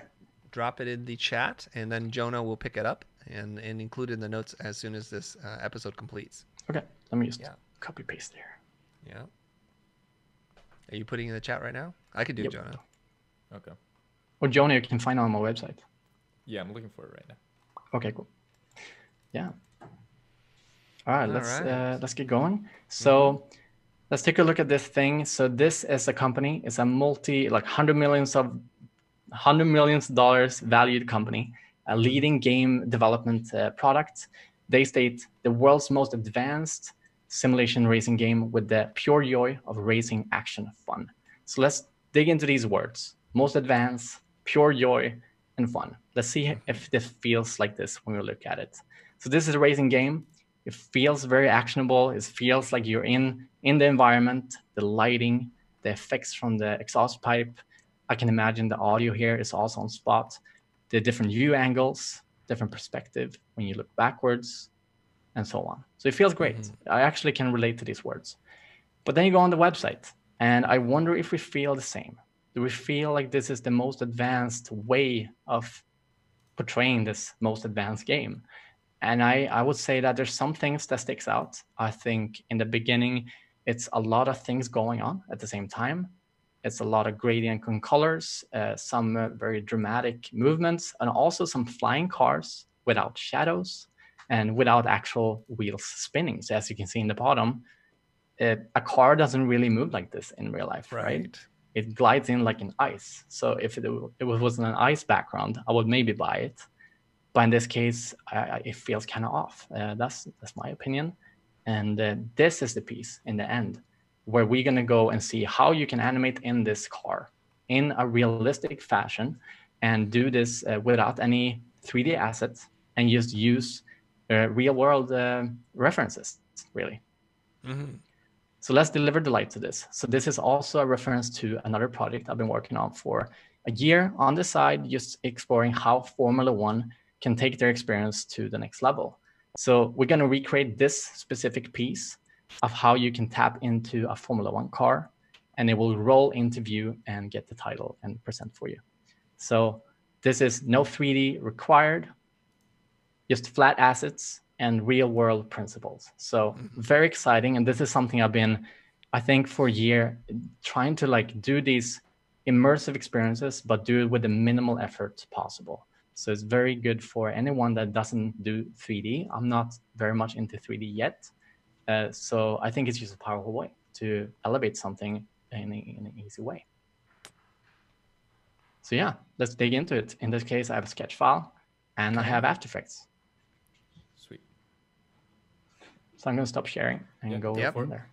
drop it in the chat, and then Jonah will pick it up and include it in the notes as soon as this episode completes. Okay, let me just copy paste there. Yeah. Are you putting in the chat right now? I could do Jonah. Okay. Or Jonah, you can find it on my website. Yeah, I'm looking for it right now. Okay, cool. Yeah. All right, let's get going. So let's take a look at this thing. So this is a company. It's a $100 million valued company, a leading game development product. They state the world's most advanced simulation racing game with the pure joy of racing action fun. So let's dig into these words: most advanced, pure joy, and fun. Let's see if this feels like this when we look at it. So this is a racing game. It feels very actionable. It feels like you're in the environment, the lighting, the effects from the exhaust pipe. I can imagine the audio here is also on spot. The different view angles, different perspective when you look backwards, and so on. So it feels great. I actually can relate to these words. But then you go on the website, and I wonder if we feel the same. Do we feel like this is the most advanced way of portraying this most advanced game? And I would say that there's some things that sticks out. I think in the beginning, it's a lot of things going on at the same time. It's a lot of gradient and colors, some very dramatic movements, and also some flying cars without shadows and without actual wheels spinning. So as you can see in the bottom, a car doesn't really move like this in real life, right? It glides in like an ice. So if it was an ice background, I would maybe buy it. But in this case, it feels kind of off. That's my opinion. And this is the piece in the end where we're going to go and see how you can animate in this car in a realistic fashion and do this without any 3D assets and just use real world references, really. So let's deliver the light to this. So this is also a reference to another project I've been working on for a year on the side, just exploring how Formula One can take their experience to the next level. So we're going to recreate this specific piece of how you can tap into a Formula One car, and it will roll into view and get the title and present for you. So this is no 3D required, just flat assets and real world principles. So very exciting. And this is something I've been, I think, for a year trying to like do these immersive experiences, but do it with the minimal effort possible. So it's very good for anyone that doesn't do 3D. I'm not very much into 3D yet. So I think it's just a powerful way to elevate something in an easy way. So yeah, let's dig into it. In this case, I have a sketch file and I have After Effects. Sweet. So I'm going to stop sharing and go from there.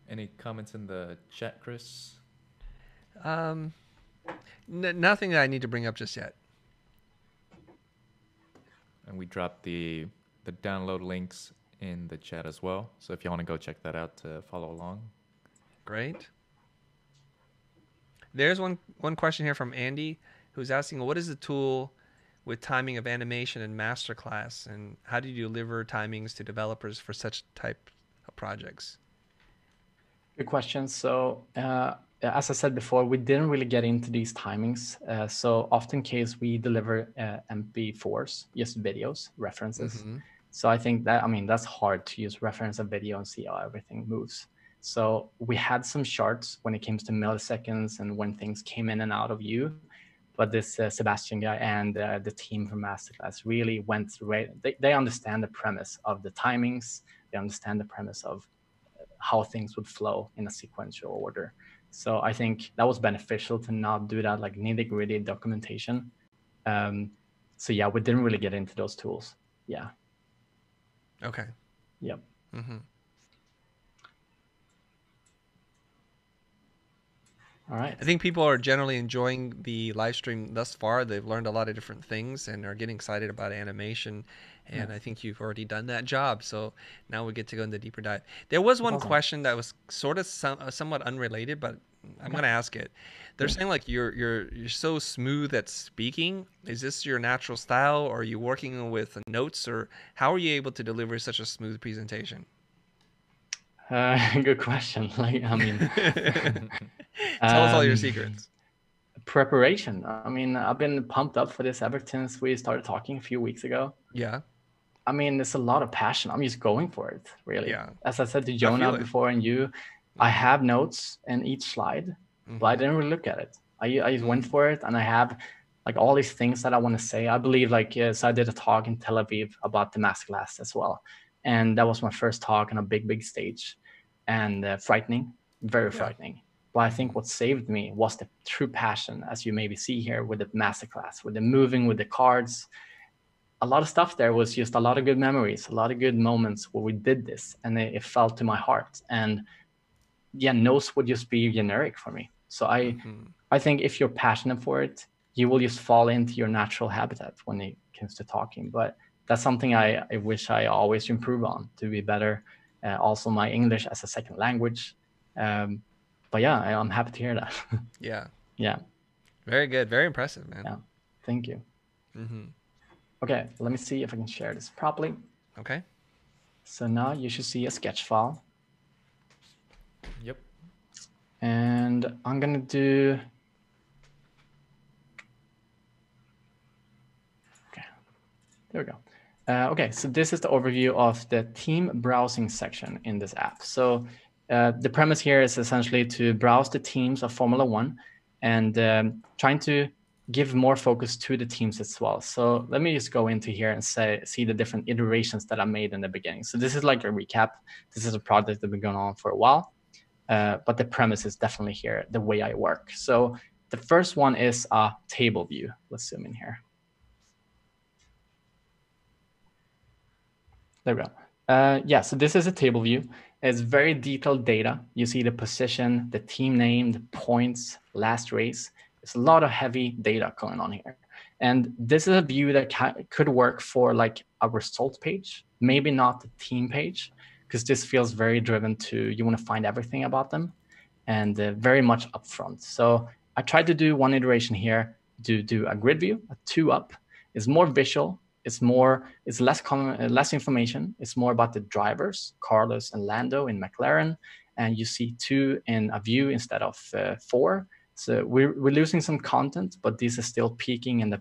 Any comments in the chat, Chris? Nothing that I need to bring up just yet. And we dropped the download links in the chat as well. So if you want to go check that out to follow along. Great. There's one question here from Andy who's asking, what is the tool with timing of animation and MasterClass, and how do you deliver timings to developers for such type of projects? Good question. So as I said before, we didn't really get into these timings. So often case we deliver MP4s, just videos, references. So I think that, I mean, that's hard to use reference a video and see how everything moves. So we had some charts when it comes to milliseconds and when things came in and out of view. But this Sebastian guy and the team from MasterClass really went through it. They understand the premise of the timings. They understand the premise of how things would flow in a sequential order. So I think that was beneficial to not do that like nitty-gritty documentation. So yeah, we didn't really get into those tools. Yeah. Okay. Yep. Mm-hmm. All right. I think people are generally enjoying the live stream thus far. They've learned a lot of different things and are getting excited about animation. And Yes. I think you've already done that job. So now we get to go into deeper dive. There was one Awesome. question that was sort of somewhat unrelated, but I'm going to ask it. They're saying like you're so smooth at speaking. Is this your natural style, or are you working with notes, or how are you able to deliver such a smooth presentation? Good question. Like, I mean, Tell us all your secrets. Preparation. I mean, I've been pumped up for this ever since we started talking a few weeks ago. Yeah. I mean, it's a lot of passion. I'm just going for it, really. Yeah. As I said to Jonah before and you, I have notes in each slide, but I didn't really look at it. I just went for it, and I have like all these things that I want to say. I believe like, so I did a talk in Tel Aviv about the MasterClass as well. And that was my first talk on a big stage, and frightening, very frightening. But I think what saved me was the true passion, as you maybe see here with the MasterClass, with the moving, with the cards. A lot of stuff there was just a lot of good memories, a lot of good moments where we did this, and it felt to my heart. And yeah, notes would just be generic for me. So I think if you're passionate for it, you will just fall into your natural habitat when it comes to talking. But that's something I wish I always improve on to be better. Also, my English as a second language. But yeah, I'm happy to hear that. Yeah. Yeah. Very good. Very impressive, man. Yeah. Thank you. Okay, let me see if I can share this properly. Okay. So now you should see a sketch file. Yep. And I'm going to do... Okay, there we go. Okay, so this is the overview of the team browsing section in this app. So the premise here is essentially to browse the teams of Formula One and trying to give more focus to the teams as well. So let me just go into here and see the different iterations that I made in the beginning. So this is like a recap. This is a project that's been going on for a while, but the premise is definitely here, the way I work. So the first one is a table view. Let's zoom in here. There we go. Yeah, so this is a table view. It's very detailed data. You see the position, the team name, the points, last race. There's a lot of heavy data going on here. And this is a view that could work for like a result page, maybe not the team page, because this feels very driven to, you want to find everything about them, and very much upfront. So I tried to do one iteration here to do a grid view, a 2-up. It's more visual. It's less information. It's more about the drivers, Carlos and Lando in McLaren, and you see 2 in a view instead of 4. So we're losing some content, but this is still peaking in the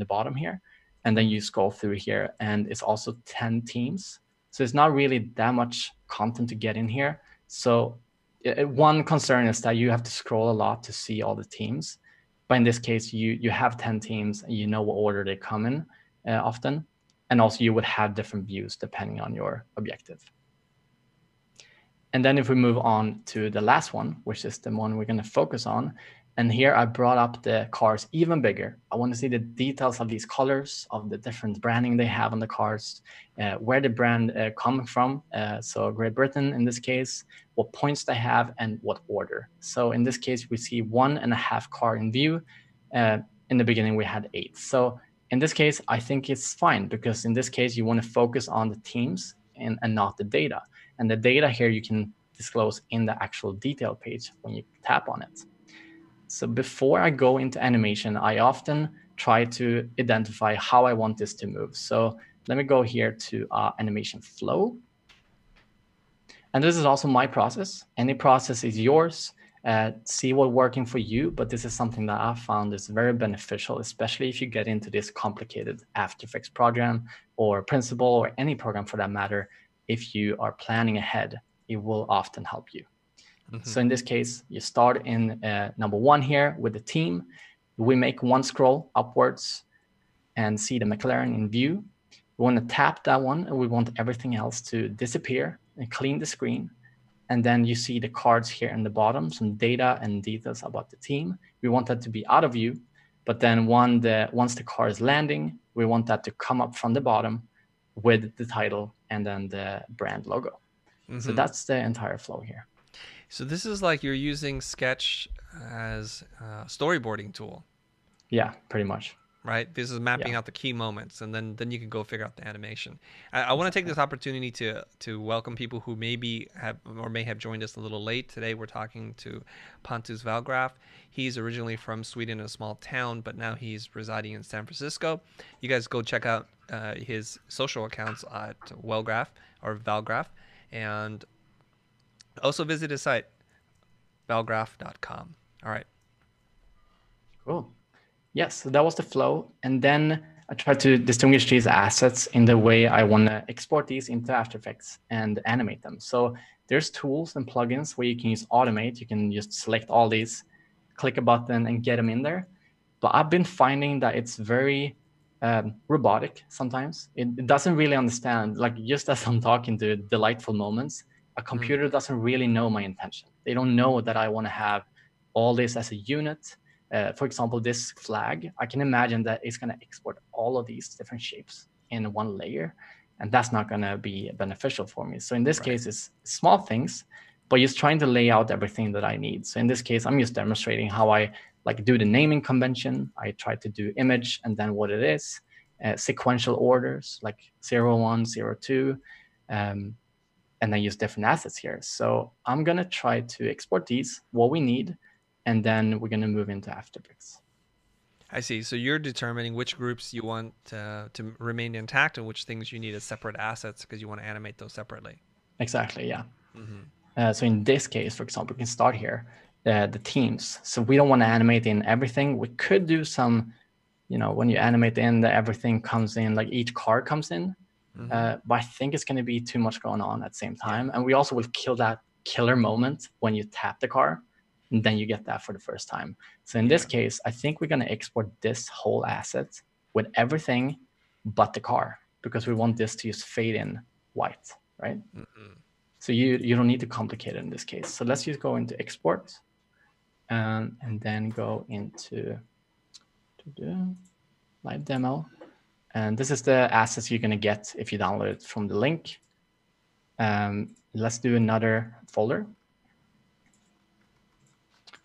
bottom here. And then you scroll through here, and it's also 10 teams. So it's not really that much content to get in here. So one concern is that you have to scroll a lot to see all the teams. But in this case, you have 10 teams, and you know what order they come in often. And also you would have different views depending on your objective. And then if we move on to the last one, which is the one we're going to focus on, and here I brought up the cars even bigger. I want to see the details of these colors, of the different branding they have on the cars, where the brand coming from. So Great Britain in this case, what points they have, and what order. So in this case, we see 1.5 car in view. In the beginning, we had 8. So in this case, I think it's fine, because in this case, you want to focus on the teams and not the data. And the data here you can disclose in the actual detail page when you tap on it. So before I go into animation, I often try to identify how I want this to move. So let me go here to animation flow. And this is also my process. Any process is yours. see what's working for you. But this is something that I found is very beneficial, especially if you get into this complicated After Effects program or Principle or any program for that matter. If you are planning ahead, it will often help you. So in this case, you start in number 1 here with the team. We make one scroll upwards and see the McLaren in view. We want to tap that one, and we want everything else to disappear and clean the screen. And then you see the cards here in the bottom, some data and details about the team. We want that to be out of view, but then once the car is landing, we want that to come up from the bottom with the title and then the brand logo. So that's the entire flow here. So this is like you're using Sketch as a storyboarding tool. Yeah, pretty much. Right? This is mapping out the key moments, and then you can go figure out the animation. I want to take this opportunity to welcome people who maybe have or may have joined us a little late. Today we're talking to Pontus Wellgraf. He's originally from Sweden, a small town, but now he's residing in San Francisco. You guys go check out his social accounts at Wellgraf or Wellgraf, and also visit his site, wellgraf.com. All right. Cool. Yes, so that was the flow. And then I try to distinguish these assets in the way I want to export these into After Effects and animate them. So there's tools and plugins where you can use automate. You can just select all these, click a button and get them in there. But I've been finding that it's very robotic sometimes. It doesn't really understand, like just as I'm talking to delightful moments, a computer doesn't really know my intention. They don't know that I want to have all this as a unit. For example, this flag, I can imagine that it's going to export all of these different shapes in one layer, and that's not going to be beneficial for me. So in this case, it's small things, but just trying to lay out everything that I need. So in this case, I'm just demonstrating how I like do the naming convention. I try to do image and then what it is, sequential orders like 0, 1, 0, 2, and then use different assets here. So I'm going to try to export these, what we need, and then we're going to move into After Effects. I see. So you're determining which groups you want to remain intact and which things you need as separate assets because you want to animate those separately. Exactly, yeah. So in this case, for example, we can start here, the teams. So we don't want to animate in everything. We could do some, when you animate in, everything comes in, like each card comes in. But I think it's going to be too much going on at the same time. And we also will kill that killer moment when you tap the car. And then you get that for the first time. So in this case, I think we're going to export this whole asset with everything but the car, because we want this to just fade in white, right? So you don't need to complicate it in this case. So let's just go into export and then go into live demo. And this is the assets you're going to get if you download it from the link. Let's do another folder.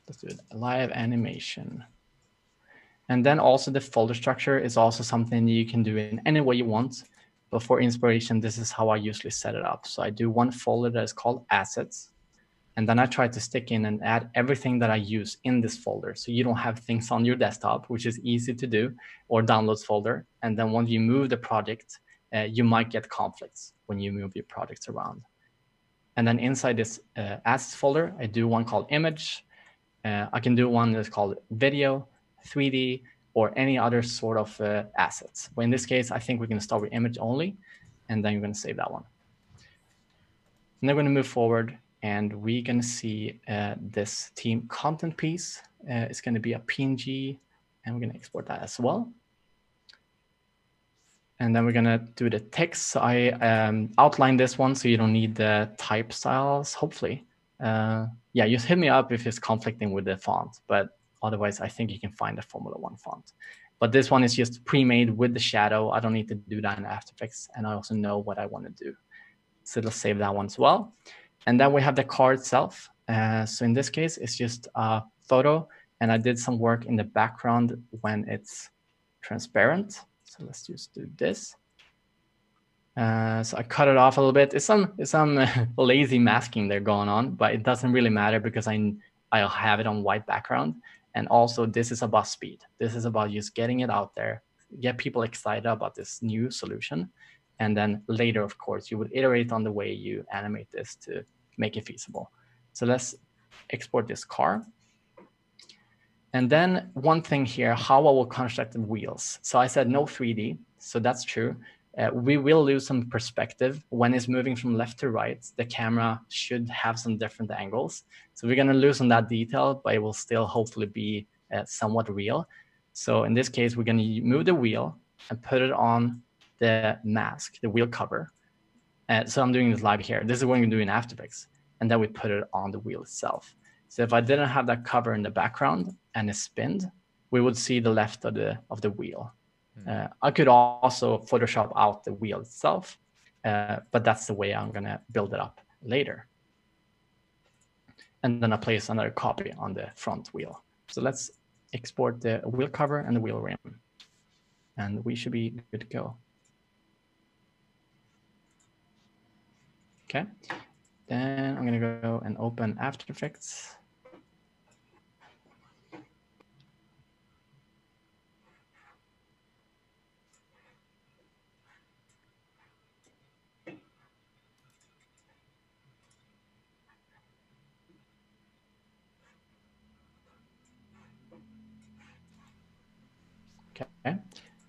Let's do it, live animation. And then also the folder structure is also something you can do in any way you want. But for inspiration, this is how I usually set it up. So I do one folder that is called assets. And then I try to stick in and add everything that I use in this folder. So you don't have things on your desktop, which is easy to do, or downloads folder. And then when you move the project, you might get conflicts when you move your projects around. And then inside this assets folder, I do one called image. I can do one that's called video, 3D, or any other sort of assets. But in this case, I think we're going to start with image only, and then you're going to save that one. And then we're going to move forward, and we're going to see this team content piece. It's going to be a PNG, and we're going to export that as well. And then we're going to do the text. So I outlined this one, so you don't need the type styles, hopefully. Yeah, just hit me up if it's conflicting with the font, but otherwise I think you can find a Formula 1 font. But this one is just pre-made with the shadow. I don't need to do that in After Effects, and I also know what I want to do. So let's save that one as well. And then we have the car itself. So in this case, it's just a photo, and I did some work in the background when it's transparent. So let's just do this. So I cut it off a little bit. It's some lazy masking there going on, but it doesn't really matter because I'll have it on white background. And also this is about speed. This is about just getting it out there, get people excited about this new solution. And then later, of course, you would iterate on the way you animate this to make it feasible. So let's export this car. And then one thing here, how I will construct the wheels. So I said no 3D, so that's true. We will lose some perspective when it's moving from left to right. The camera should have some different angles. So we're going to lose on that detail, but it will still hopefully be somewhat real. So in this case, we're going to move the wheel and put it on the mask, the wheel cover. So I'm doing this live here. This is what we do in After Effects. And then we put it on the wheel itself. So if I didn't have that cover in the background and it spinned, we would see the left of the wheel. I could also Photoshop out the wheel itself, but that's the way I'm going to build it up later. And then I place another copy on the front wheel. So let's export the wheel cover and the wheel rim. And we should be good to go. Okay. Then I'm going to go and open After Effects. Okay,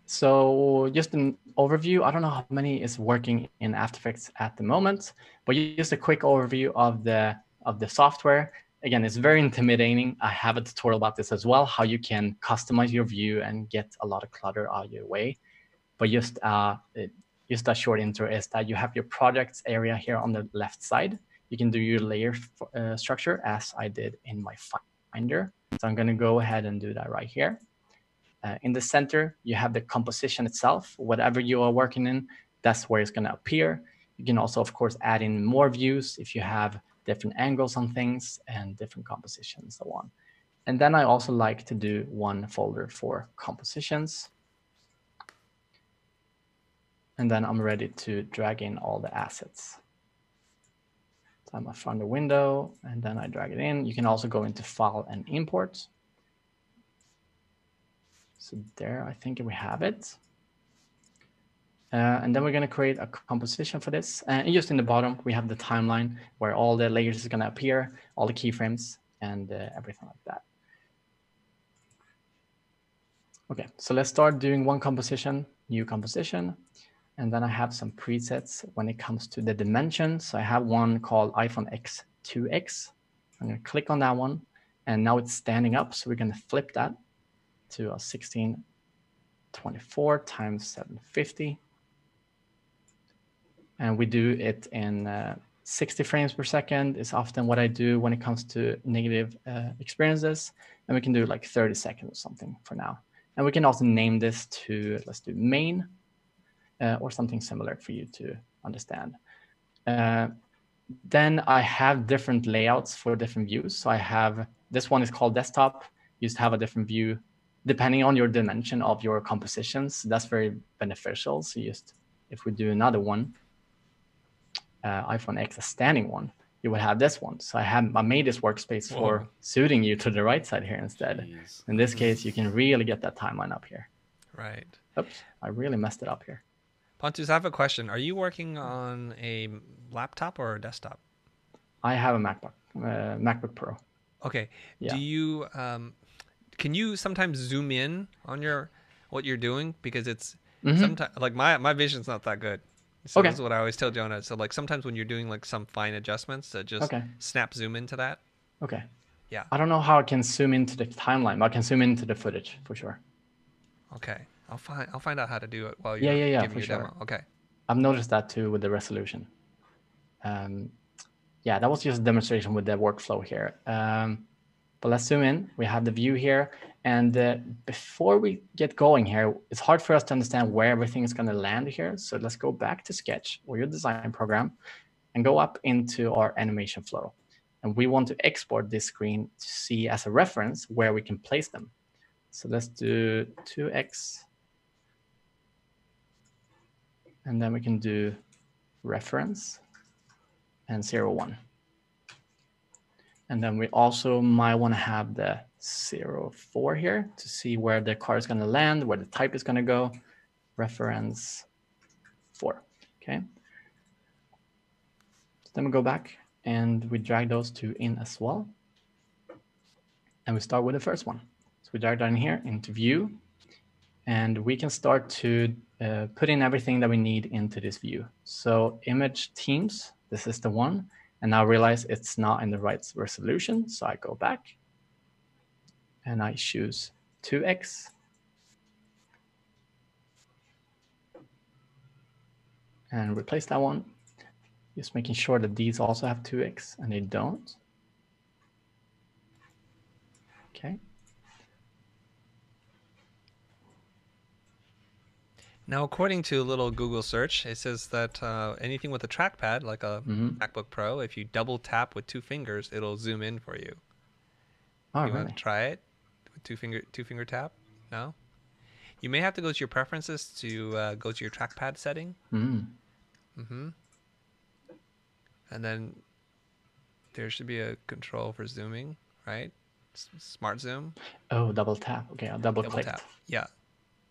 so just an overview. I don't know how many is working in After Effects at the moment, but just a quick overview of the software. Again, it's very intimidating. I have a tutorial about this as well, how you can customize your view and get a lot of clutter out of your way. But just a short intro is that you have your projects area here on the left side. You can do your layer structure as I did in my Finder. So I'm going to go ahead and do that right here. In the center, you have the composition itself. Whatever you are working in, that's where it's going to appear. You can also, of course, add in more views if you have different angles on things and different compositions and so on. And then I also like to do one folder for compositions. And then I'm ready to drag in all the assets. So I'm from the window, and then I drag it in. You can also go into File and Import. So there, I think we have it. And then we're going to create a composition for this. And just in the bottom, we have the timeline where all the layers is going to appear, all the keyframes, and everything like that. Okay, so let's start doing one composition, new composition. And then I have some presets when it comes to the dimensions. So I have one called iPhone X2X. I'm going to click on that one. And now it's standing up. So we're going to flip that to a 1624 times 750. And we do it in 60 frames per second is often what I do when it comes to negative experiences. And we can do like 30 seconds or something for now. And we can also name this to, let's do main or something similar for you to understand. Then I have different layouts for different views. So I have, this one is called desktop. You just have a different view depending on your dimension of your compositions. That's very beneficial. So just, if we do another one, iPhone X, a standing one, you would have this one. So I made this workspace for suiting you to the right side here instead. Jeez. In this case, you can really get that timeline up here. Right. Oops, I really messed it up here. Pontus, I have a question. Are you working on a laptop or a desktop? I have a MacBook Pro. Okay. Yeah. Do you can you sometimes zoom in on what you're doing, because it's sometimes like my vision's not that good. So This is what I always tell Jonah. So like sometimes when you're doing like some fine adjustments, to just snap zoom into that. Okay. Yeah. I don't know how I can zoom into the timeline, but I can zoom into the footage for sure. Okay. I'll find out how to do it while you're giving your demo. Okay. I've noticed that too with the resolution. Yeah, that was just a demonstration with the workflow here. But let's zoom in. We have the view here. And before we get going here, it's hard for us to understand where everything is going to land here. So let's go back to Sketch or your design program and go up into our animation flow. And we want to export this screen to see as a reference where we can place them. So let's do 2x. And then we can do reference and 0, 1. And then we also might want to have the 0, 4 here to see where the car is going to land, where the type is going to go. Reference 4. Okay. So then we go back and we drag those two in as well. And we start with the first one. So we drag that in here into view, and we can start to put in everything that we need into this view. So image themes, this is the one. And now I realize it's not in the right resolution. So I go back and I choose 2x. And replace that one. Just making sure that these also have 2x and they don't. Okay. Now, according to a little Google search, it says that anything with a trackpad, like a MacBook Pro, if you double tap with 2 fingers, it'll zoom in for you. Oh, You really? want to try it with two finger tap? No. You may have to go to your preferences to go to your trackpad setting. And then there should be a control for zooming, right? Smart zoom. Oh, double tap. Okay, I'll double click. Tap. Yeah.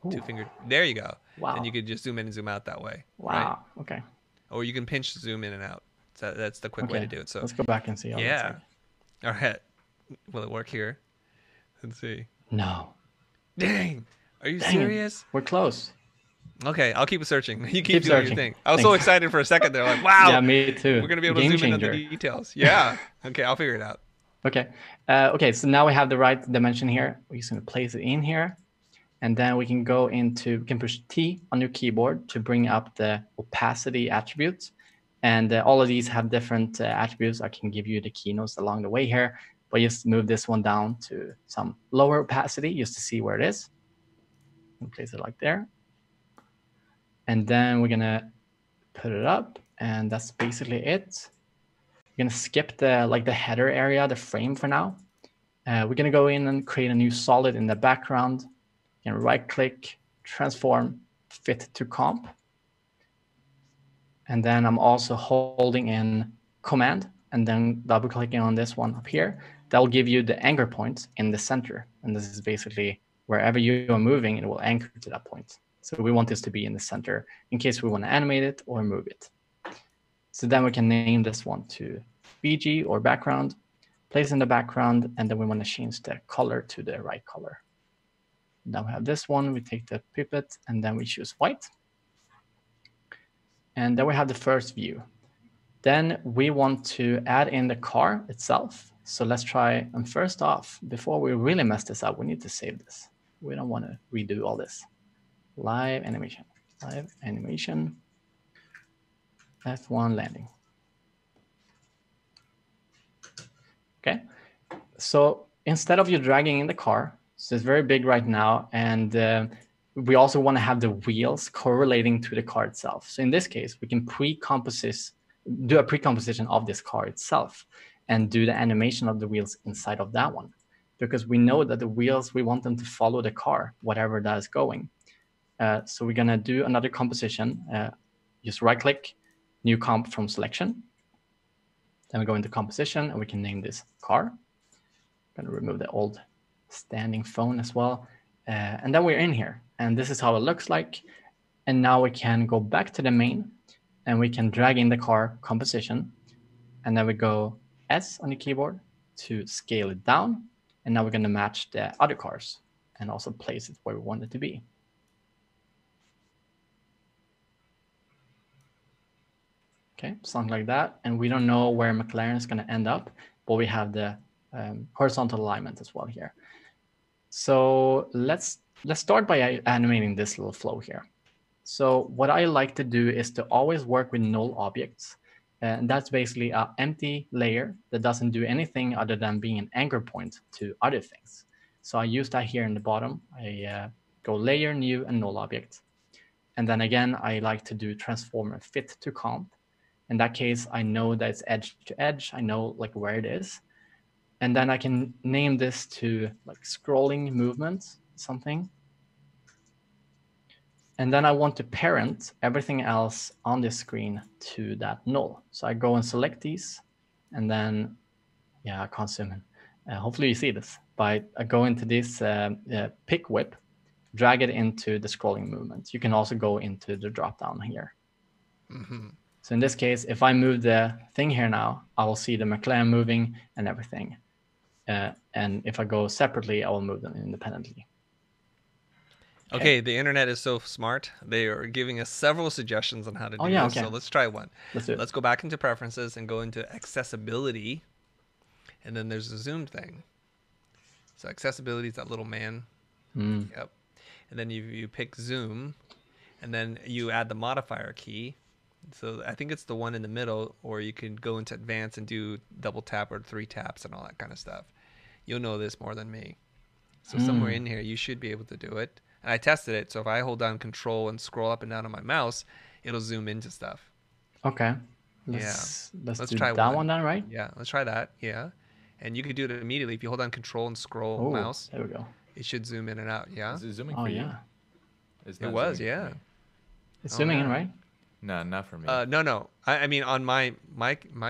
Ooh. 2 finger. There you go. Wow. Then you could just zoom in and zoom out that way. Wow. Right? Okay. Or you can pinch zoom in and out. So that's the quick way to do it. So let's go back and see how that's like. All right. Will it work here? Let's see. No. Dang. Are you serious? We're close. Okay, I'll keep searching. You keep doing searching. your thing. I was so excited for a second there. Like, wow. Yeah, me too. We're going to be able to Game zoom in on changer. the details. Yeah. Okay, I'll figure it out. Okay. Okay, so now we have the right dimension here. We're just going to place it in here. And then we can go into, we can push T on your keyboard to bring up the opacity attributes. And all of these have different attributes. I can give you the keynotes along the way here, but just move this one down to some lower opacity just to see where it is. And place it like there. And then we're going to put it up, and that's basically it. We're going to skip the header area, the frame for now. We're going to go in and create a new solid in the background. And right-click, transform, fit to comp. And then I'm also holding in Command and then double-clicking on this one up here. That will give you the anchor point in the center. And this is basically wherever you are moving, it will anchor to that point. So we want this to be in the center in case we want to animate it or move it. So then we can name this one to BG or background, place in the background, and then we want to change the color to the right color. Now we have this one, we take the pipette, and then we choose white. And then we have the first view. Then we want to add in the car itself. So let's try, and first off, before we really mess this up, we need to save this. We don't want to redo all this. Live animation, F1 landing. Okay, so instead of you dragging in the car, so it's very big right now, and we also want to have the wheels correlating to the car itself. So in this case, we can do a pre-composition of this car itself and do the animation of the wheels inside of that one. Because we know that the wheels, we want them to follow the car, whatever that is going. So we're going to do another composition. Just right-click, new comp from selection. Then we go into composition, and we can name this car. I'm going to remove the old standing phone as well. And then we're in here. And this is how it looks like. And now we can go back to the main, and we can drag in the car composition. And then we go S on the keyboard to scale it down. And now we're going to match the other cars and also place it where we want it to be. Okay, something like that. And we don't know where McLaren is going to end up, but we have the horizontal alignment as well here. So let's start by animating this little flow here. So what I like to do is to always work with null objects. And that's basically an empty layer that doesn't do anything other than being an anchor point to other things. So I use that here in the bottom. I go layer, new, and null object. And then again, I like to do transform and fit to comp. In that case, I know that it's edge to edge. I know like where it is. And then I can name this to like scrolling movement, something. And then I want to parent everything else on this screen to that null. So I go and select these, and then, yeah, I can't zoom in. Hopefully you see this. But I go into this pick whip, drag it into the scrolling movement. You can also go into the drop down here. So in this case, if I move the thing here now, I will see the McLaren moving and everything. And if I go separately, I will move them independently. Okay, the internet is so smart. They are giving us several suggestions on how to do this. Okay. So let's try one. Let's do it. Let's go back into preferences and go into accessibility. And then there's the zoom thing. So accessibility is that little man. Yep. And then you pick zoom, and then you add the modifier key. So I think it's the one in the middle, or you can go into advanced and do double tap or 3 taps and all that kind of stuff. You'll know this more than me. So somewhere in here, you should be able to do it. And I tested it. So if I hold down control and scroll up and down on my mouse, it'll zoom into stuff. Okay. Let's do try that one then, right? Yeah, let's try that. Yeah. And you can do it immediately. If you hold down control and scroll mouse, there we go. It should zoom in and out. Yeah. Is it zooming for you? It was, yeah. It's zooming in, right? No, not for me. No. I mean, on my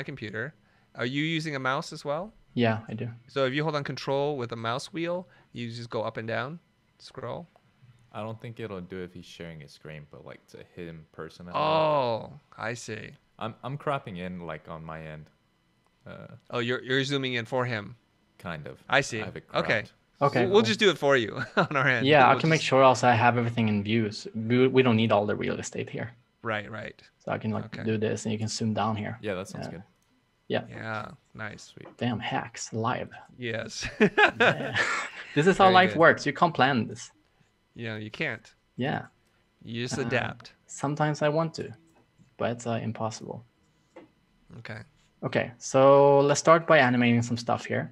computer. Are you using a mouse as well? Yeah, I do. So if you hold on control with a mouse wheel, you just go up and down, scroll. I don't think it'll do it if he's sharing his screen, but like to him personally. Oh, I see. I'm cropping in like on my end. You're zooming in for him. Kind of. I see. I have it cropped. Okay. We'll just do it for you on our end. Yeah, I can make sure also I have everything in views. We don't need all the real estate here. Right. So I can do this, and you can zoom down here. Yeah, that sounds good. Yeah. Yeah. Nice. Sweet. Damn, hacks live. Yes. This is how life works. You can't plan this. Yeah, you can't. Yeah. You just adapt. Sometimes I want to, but it's impossible. Okay. So let's start by animating some stuff here.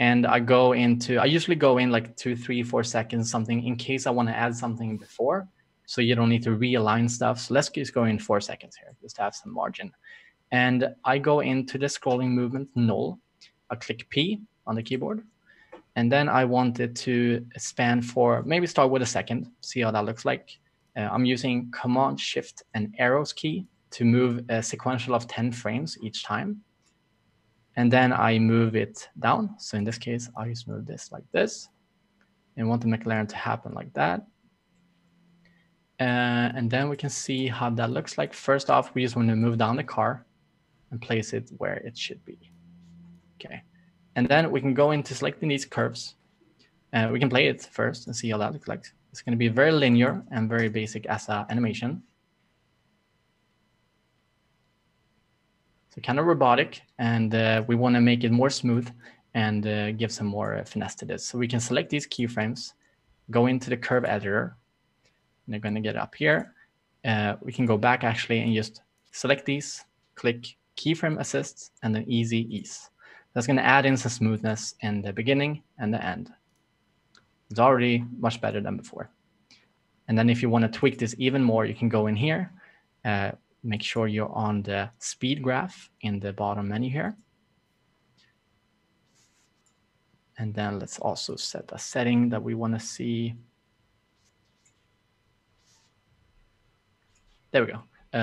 And I usually go in like 2, 3, 4 seconds, something, in case I want to add something before. So you don't need to realign stuff. So let's just go in 4 seconds here, just to have some margin. And I go into the scrolling movement null. I click P on the keyboard. And then I want it to span for, maybe start with a second, see how that looks like. I'm using Command, Shift, and arrows key to move a sequential of 10 frames each time. And then I move it down. So in this case, I just move this like this. And want the McLaren to happen like that. And then we can see how that looks like. First off, we just want to move down the car and place it where it should be. Okay. And then we can go into selecting these curves. We can play it first and see how that looks like. It's going to be very linear and very basic as an animation. So kind of robotic, and we want to make it more smooth and give some more finesse to this. So we can select these keyframes, go into the curve editor, and they're going to get up here. We can go back actually and just select these, click keyframe assist, and then easy ease. That's going to add in some smoothness in the beginning and the end. It's already much better than before. And then if you want to tweak this even more, you can go in here, make sure you're on the speed graph in the bottom menu here. And then let's also set a setting that we want to see. There we go.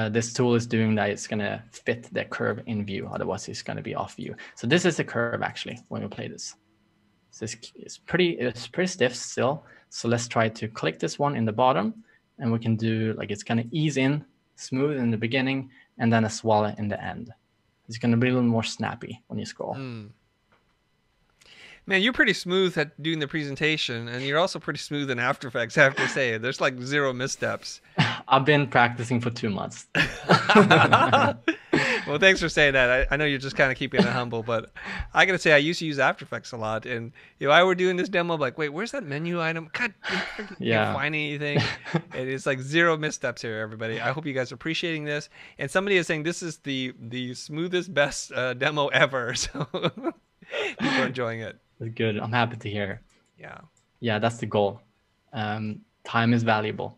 This tool is doing that. It's going to fit the curve in view. Otherwise, it's going to be off view. So this is the curve, actually, when we play this. So it's pretty stiff still. So let's try to click this one in the bottom. And we can do, like, it's going to ease in, smooth in the beginning, and then a swallow in the end. It's going to be a little more snappy when you scroll. Man, you're pretty smooth at doing the presentation, and you're also pretty smooth in After Effects, I have to say. There's like 0 missteps. I've been practicing for 2 months. Well, thanks for saying that. I know you're just kind of keeping it humble, but I got to say, I used to use After Effects a lot. And if I were doing this demo, I'm like, wait, where's that menu item? God, I can't find anything. And it's like 0 missteps here, everybody. I hope you guys are appreciating this. And somebody is saying this is the smoothest, best demo ever. So people are enjoying it. That's good. I'm happy to hear. Yeah. Yeah, that's the goal. Time is valuable.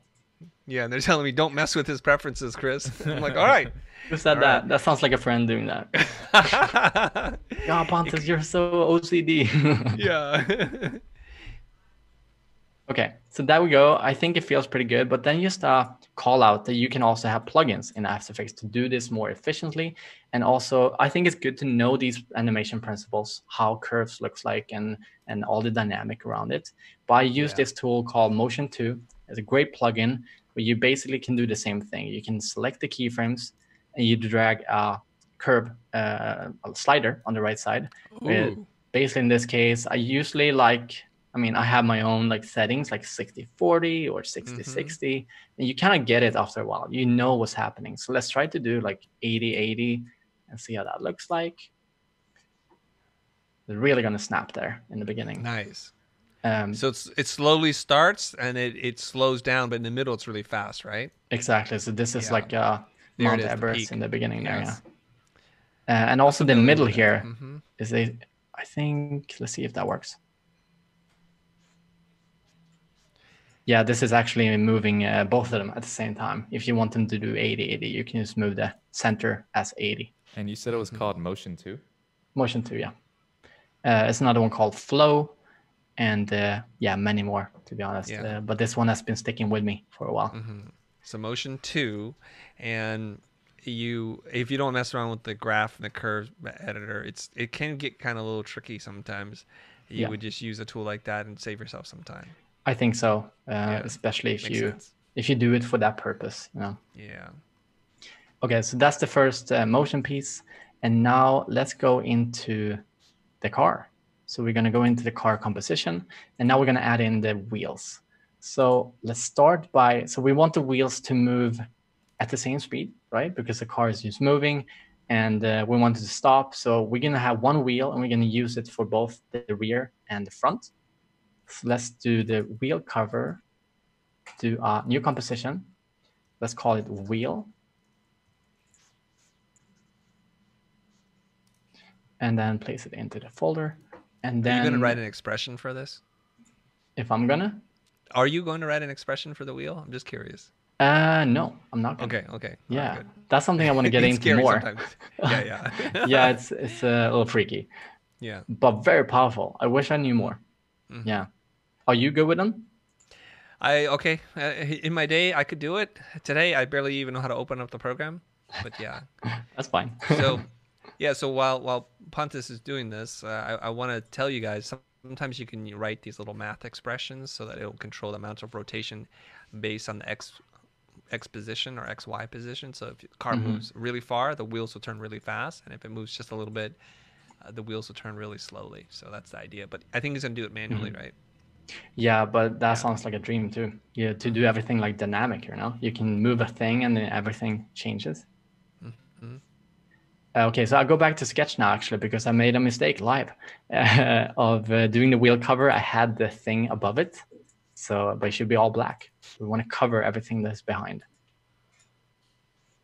Yeah, and they're telling me don't mess with his preferences, Chris. I'm like, all right. Who said that? Right. That sounds like a friend doing that. Yeah, Pontus, you're so OCD. Yeah. Okay, so there we go. I think it feels pretty good, but then just call out that you can also have plugins in After Effects to do this more efficiently. And also, I think it's good to know these animation principles, how curves looks like, and all the dynamic around it. But I use this tool called Motion 2. It's a great plugin where you basically can do the same thing. You can select the keyframes and you drag a curve a slider on the right side. basically in this case, I usually I have my own like settings like 60-40 or 60-60, and you kind of get it after a while. You know what's happening. So let's try to do like 80-80 and see how that looks like. It's really going to snap there in the beginning. Nice. So it slowly starts and it slows down, but in the middle it's really fast, right? Exactly. So this is like Mount Everest in the beginning there. Yes. Yeah. And also the middle here is I think, let's see if that works. Yeah, this is actually moving both of them at the same time. If you want them to do 80-80, you can just move the center as 80. And you said it was called Motion 2? Motion 2, yeah. It's another one called Flow, and many more, to be honest. Yeah. But this one has been sticking with me for a while. So Motion 2, and if you don't mess around with the graph and the curve editor, it can get kind of a little tricky sometimes. You would just use a tool like that and save yourself some time. I think so, especially if you do it for that purpose, you know. Yeah. Okay, so that's the first motion piece, and now let's go into the car. So we're going to go into the car composition, and now we're going to add in the wheels. So let's start so we want the wheels to move at the same speed, right? Because the car is just moving, and we want it to stop. So we're going to have one wheel, and we're going to use it for both the rear and the front. So let's do the wheel cover, do a new composition. Let's call it wheel. And then place it into the folder. And then, are you going to write an expression for this? If I'm gonna? Are you going to write an expression for the wheel? I'm just curious. No, I'm not gonna. Okay. Yeah, that's something I want to get into more. Yeah. Yeah, it's a little freaky. Yeah. But very powerful. I wish I knew more. Yeah. Are you good with them? In my day, I could do it. Today, I barely even know how to open up the program. But yeah. That's fine. So while Pontus is doing this, I want to tell you guys, sometimes you can write these little math expressions so that it'll control the amount of rotation based on the x position or xy position. So if the car moves really far, the wheels will turn really fast, and if it moves just a little bit, the wheels will turn really slowly. So that's the idea. But I think he's gonna do it manually, right? Yeah, but that sounds like a dream too. Yeah, to do everything like dynamic, you know, you can move a thing and then everything changes. Okay, so I'll go back to Sketch now, actually, because I made a mistake live of doing the wheel cover. I had the thing above it, but it should be all black. We want to cover everything that's behind.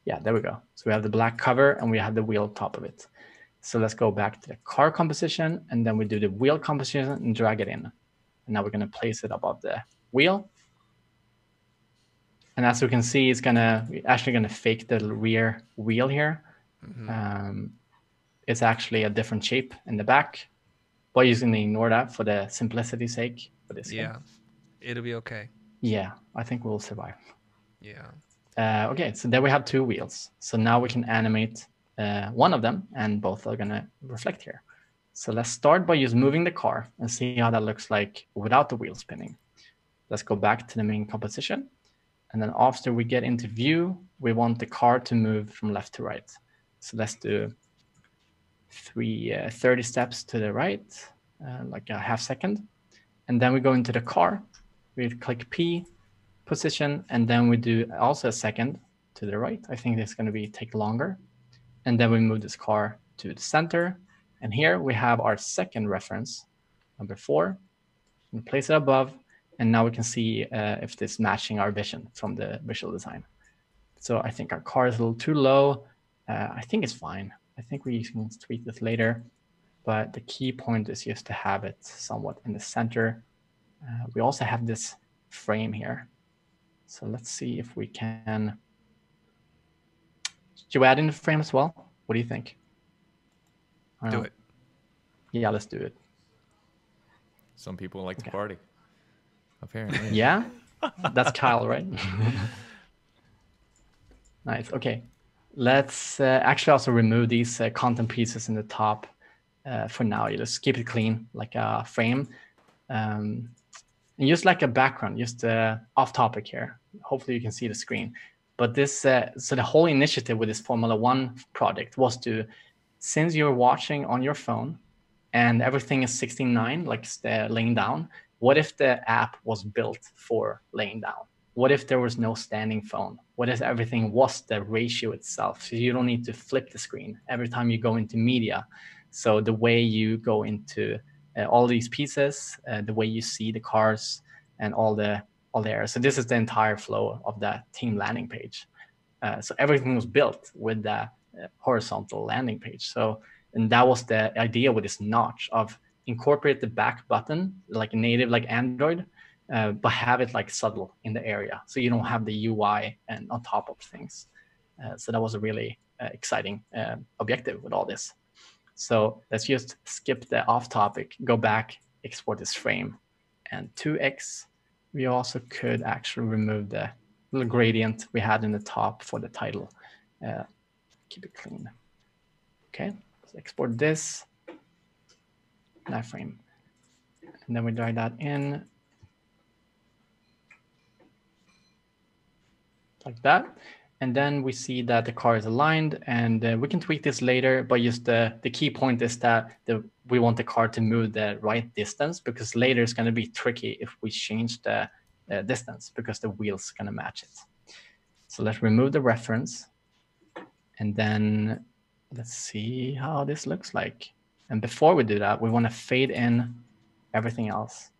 Yeah, there we go. So we have the black cover and we have the wheel top of it. So let's go back to the car composition, and then we do the wheel composition and drag it in. And now we're going to place it above the wheel. And as you can see, we're actually going to fake the rear wheel here. It's actually a different shape in the back, but you're going to ignore that for the simplicity's sake for this. Yeah, it'll be okay. Yeah, I think we'll survive. Yeah. Okay, so there we have two wheels. So now we can animate one of them, and both are going to reflect here. So let's start by just moving the car and see how that looks like without the wheel spinning. Let's go back to the main composition. And then after we get into view, we want the car to move from left to right. So let's do 30 steps to the right, like a half second. And then we go into the car. We click P, position, and then we do also a second to the right. I think it's going to take longer. And then we move this car to the center. And here we have our second reference, number 4. We place it above, and now we can see if this is matching our vision from the visual design. So I think our car is a little too low. I think it's fine. I think we can tweak this later, but the key point is just to have it somewhat in the center. We also have this frame here. So let's see if we can. Should we add in the frame as well? What do you think? Do it. Yeah, let's do it. Some people like to party, apparently. Yeah, that's Kyle, right? Nice. Okay, let's actually also remove these content pieces in the top for now. You just keep it clean, like a frame, and just like a background, just off topic here. Hopefully you can see the screen. But this, so the whole initiative with this Formula One project was to, since you're watching on your phone, and everything is 16:9, like laying down. What if the app was built for laying down? What if there was no standing phone? What if everything was the ratio itself? So you don't need to flip the screen every time you go into media. So the way you go into all these pieces, the way you see the cars and all the areas. So this is the entire flow of that team landing page. So everything was built with the horizontal landing page. So, and that was the idea with this notch of incorporate the back button like native, like Android, but have it like subtle in the area. So you don't have the UI and on top of things. So that was a really exciting objective with all this. So let's just skip the off topic, go back, export this frame, and 2x. We also could actually remove the little gradient we had in the top for the title. Keep it clean. Okay, let's export this, that frame. And then we drag that in like that. And then we see that the car is aligned, and we can tweak this later, but just the key point is that we want the car to move the right distance, because later it's going to be tricky if we change the distance, because the wheel's going to match it. So let's remove the reference, and then let's see how this looks like. And before we do that, we want to fade in everything else,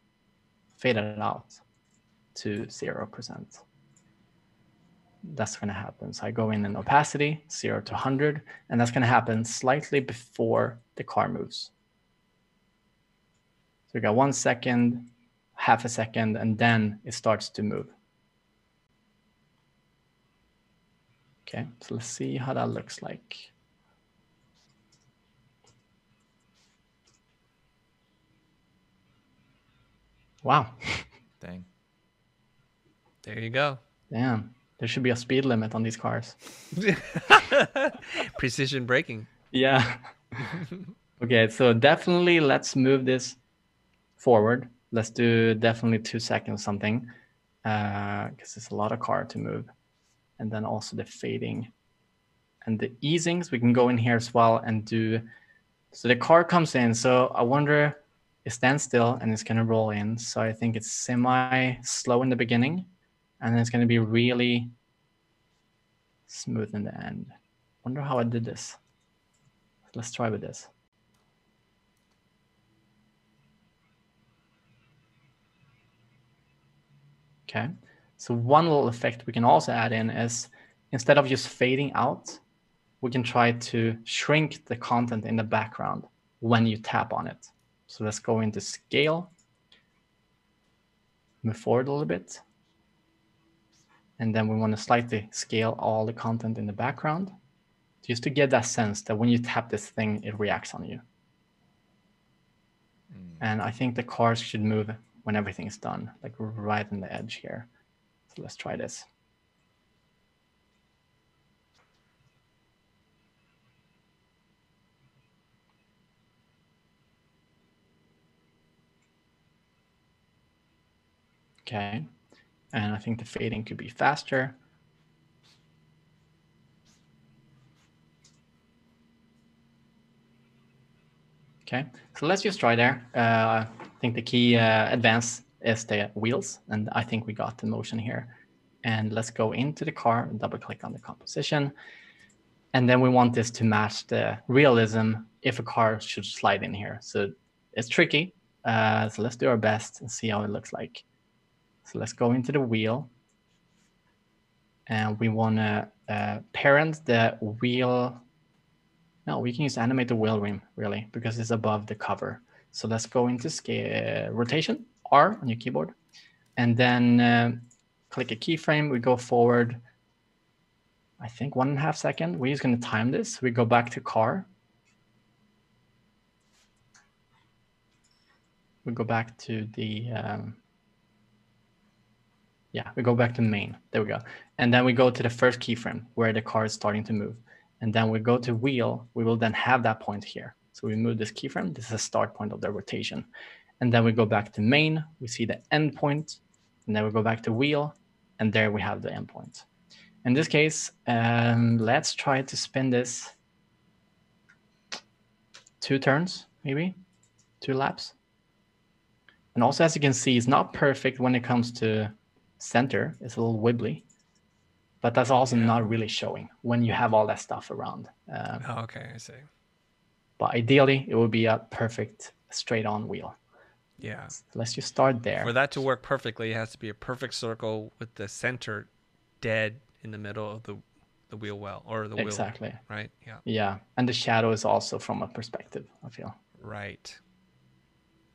fade it out to 0%. That's going to happen. So I go in opacity, 0 to 100, and that's going to happen slightly before the car moves. So we got 1 second, half a second, and then it starts to move. Okay, so let's see how that looks like. Wow. Dang. There you go. Damn. There should be a speed limit on these cars. Precision braking. Yeah. Okay, so definitely let's move this forward. Let's do definitely 2 seconds something, because it's a lot of car to move. And then also the fading and the easings, we can go in here as well and do. So the car comes in. So I wonder, it stands still and it's going to roll in. So I think it's semi slow in the beginning, and then it's going to be really smooth in the end. Wonder how I did this. Let's try with this. Okay, so one little effect we can also add in is, instead of just fading out, we can try to shrink the content in the background when you tap on it. So let's go into scale, move forward a little bit, and then we want to slightly scale all the content in the background, just to get that sense that when you tap this thing, it reacts on you. And I think the cars should move when everything is done, like right on the edge here. So let's try this. Okay, and I think the fading could be faster. Okay, so let's just try there. I think the key advance is the wheels, and I think we got the motion here. And let's go into the car, double click on the composition. And then we want this to match the realism if a car should slide in here. So it's tricky. So let's do our best and see how it looks like. So let's go into the wheel. And we want to parent the wheel. No, we can use animate the wheel rim, really, because it's above the cover. So let's go into scale, rotation, R on your keyboard. And then click a keyframe. We go forward, I think 1.5 seconds. We're just going to time this. We go back to car. We go back to the, we go back to main. There we go. And then we go to the first keyframe where the car is starting to move. And then we go to wheel. We will then have that point here. So we move this keyframe. This is a start point of the rotation. And then we go back to main. We see the end point. And then we go back to wheel. And there we have the end point. In this case, let's try to spin this 2 turns, maybe. 2 laps. And also, as you can see, it's not perfect when it comes to center. It's a little wibbly, but that's also not really showing when you have all that stuff around. Okay, I see. But ideally, it would be a perfect straight-on wheel. Yeah. So let's just start there. For that to work perfectly, it has to be a perfect circle with the center dead in the middle of the wheel well, or the wheel. Exactly. Right? Yeah. Yeah, and the shadow is also from a perspective, I feel. Right.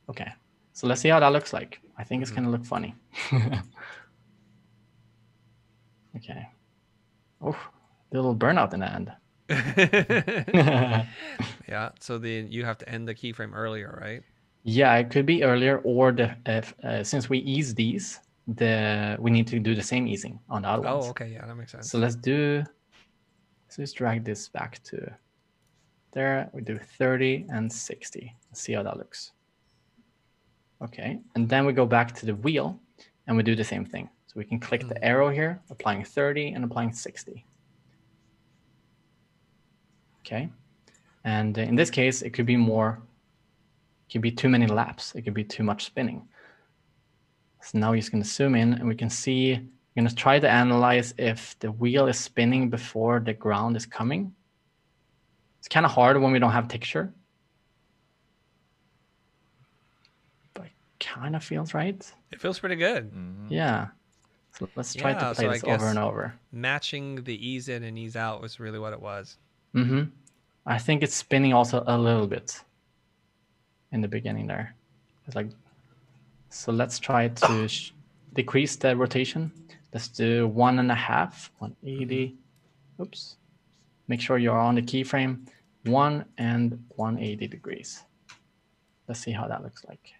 Okay, so let's see how that looks like. I think it's gonna look funny. Okay. Oh, little burnout in the end. Yeah, so then you have to end the keyframe earlier, right? Yeah, it could be earlier, or since we ease these, we need to do the same easing on the other ones. Oh, okay, yeah, that makes sense. So let's just drag this back to there. We do 30 and 60. Let's see how that looks. Okay, and then we go back to the wheel and we do the same thing. So we can click the arrow here, applying 30 and applying 60. Okay, and in this case, it could be more. It could be too many laps. It could be too much spinning. So now we're just going to zoom in and we can see, we're going to try to analyze if the wheel is spinning before the ground is coming. It's kind of hard when we don't have texture, but it kind of feels right. It feels pretty good. Yeah. So let's try to play this over and over. Matching the ease in and ease out was really what it was. I think it's spinning also a little bit in the beginning there. It's like, so let's try to decrease the rotation. Let's do 1.5, 180. Oops. Make sure you're on the keyframe, 1 and 180 degrees. Let's see how that looks like.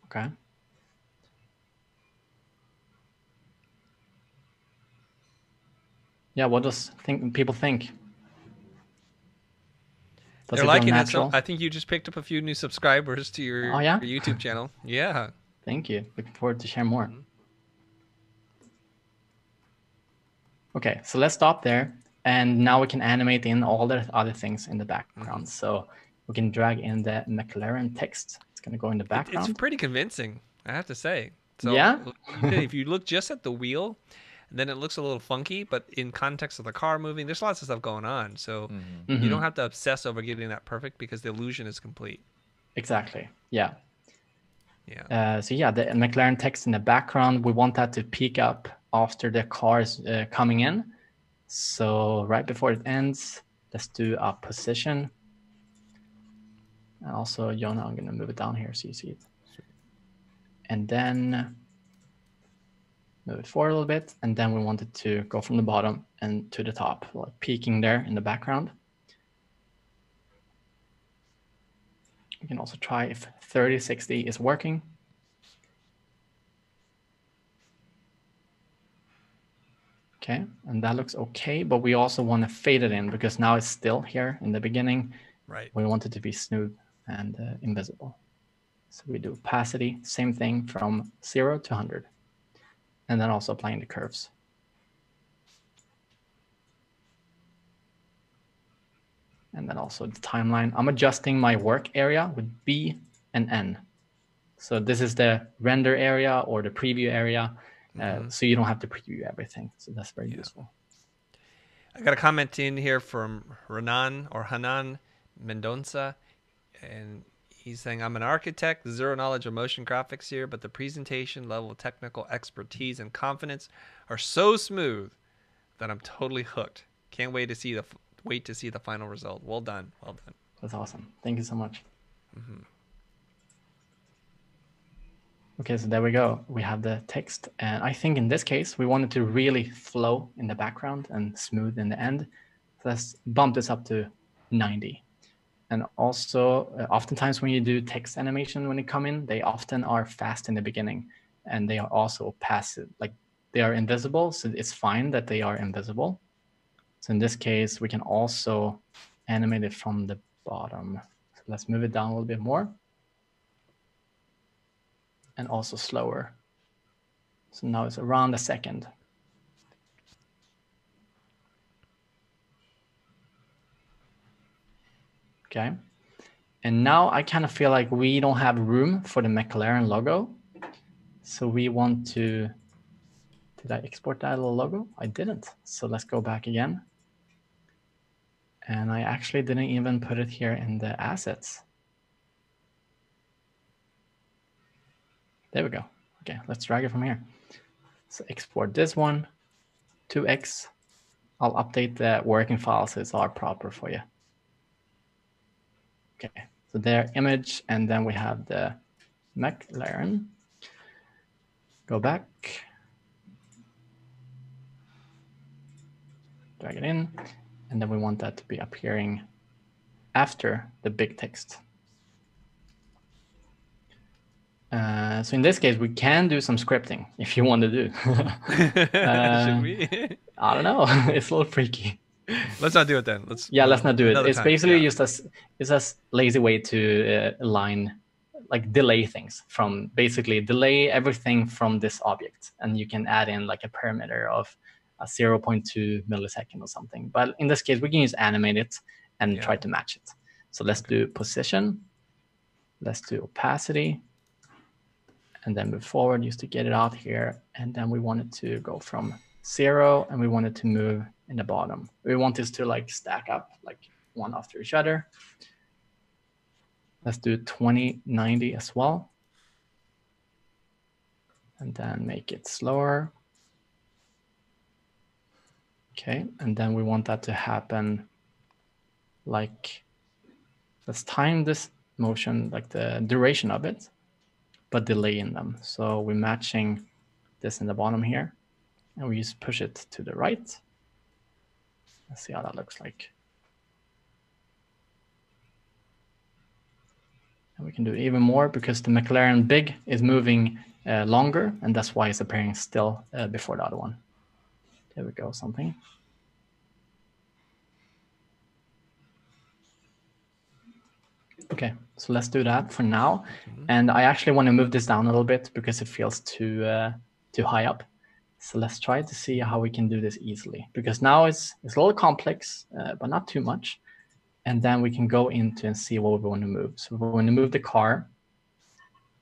Okay. Yeah, what does people think? They're liking it. So I think you just picked up a few new subscribers to your YouTube channel. Yeah. Thank you. Looking forward to share more. Okay, so let's stop there. And now we can animate in all the other things in the background. So we can drag in the McLaren text. It's going to go in the background. It's pretty convincing, I have to say. So yeah. If you look just at the wheel, then it looks a little funky, but in context of the car moving, there's lots of stuff going on. So you don't have to obsess over getting that perfect because the illusion is complete. Exactly. Yeah. Yeah. So yeah, the McLaren text in the background, we want that to peak up after the car is coming in. So right before it ends, let's do a position. And also, Jonah, I'm going to move it down here so you see it. And then move it forward a little bit. And then we want it to go from the bottom and to the top, like peaking there in the background. We can also try if 3060 is working. Okay, and that looks okay, but we also want to fade it in because now it's still here in the beginning. Right. We want it to be smooth and invisible. So we do opacity, same thing from 0 to 100. And then also applying the curves. And then also the timeline. I'm adjusting my work area with B and N. So this is the render area or the preview area. So you don't have to preview everything. So that's very useful. I got a comment in here from Hanan Mendonça. And he's saying, I'm an architect, zero knowledge of motion graphics here, but the presentation, level of technical expertise, and confidence are so smooth that I'm totally hooked. Can't wait to see the final result. Well done. Well done. That's awesome. Thank you so much. Okay, so there we go. We have the text. And I think in this case, we wanted to really flow in the background and smooth in the end. So let's bump this up to 90. And also, oftentimes when you do text animation, when they come in, they often are fast in the beginning. And they are also passive, like they are invisible. So it's fine that they are invisible. So in this case, we can also animate it from the bottom. So let's move it down a little bit more. And also slower. So now it's around a second. Okay. And now I kind of feel like we don't have room for the McLaren logo. So we want to, did I export that little logo? I didn't. So let's go back again. And I actually didn't even put it here in the assets. There we go. Okay, let's drag it from here. So export this one to X. I'll update the working files so it's all proper for you. Okay, so there, image, and then we have the McLaren. Go back. Drag it in. And then we want that to be appearing after the big text. So in this case, we can do some scripting if you want to do. Should we? I don't know. It's a little freaky. Let's not do it then. Let's not do it. It's time. basically just it's a lazy way to align, like delay things from, basically delay everything from this object. And you can add in like a parameter of a 0.2 millisecond or something. But in this case, we can use animate it and try to match it. So let's do position. Let's do opacity. And then move forward just to get it out here. And then we want it to go from 0 and we want it to move in the bottom. We want this to like stack up like one after each other. Let's do 2090 as well. And then make it slower. Okay, and then we want that to happen like, let's time this motion, like the duration of it, but delay in them. So we're matching this in the bottom here, and we just push it to the right. Let's see how that looks like. And we can do even more because the McLaren big is moving longer, and that's why it's appearing still before the other one. There we go, something. Okay, so let's do that for now. And I actually want to move this down a little bit because it feels too high up. So let's try to see how we can do this easily, because now it's a little complex, but not too much. And then we can go into and see what we want to move. So we want to move the car,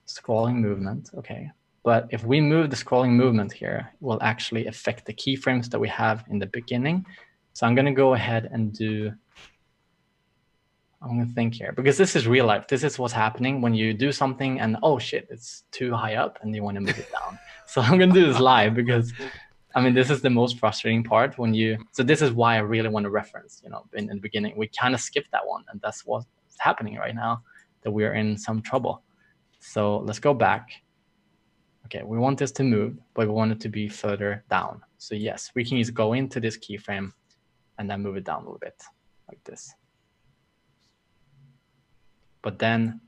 scrolling movement, okay. But if we move the scrolling movement here, it will actually affect the keyframes that we have in the beginning. So I'm going to go ahead and do, I'm going to think here, because this is real life. This is what's happening when you do something and, oh shit, it's too high up and you want to move it down. So I'm going to do this live because, I mean, this is the most frustrating part when you, so this is why I really want to reference, you know, in the beginning, we kind of skipped that one, and that's what's happening right now, that we're in some trouble. So let's go back. Okay, we want this to move, but we want it to be further down. So yes, we can just go into this keyframe and then move it down a little bit like this. But then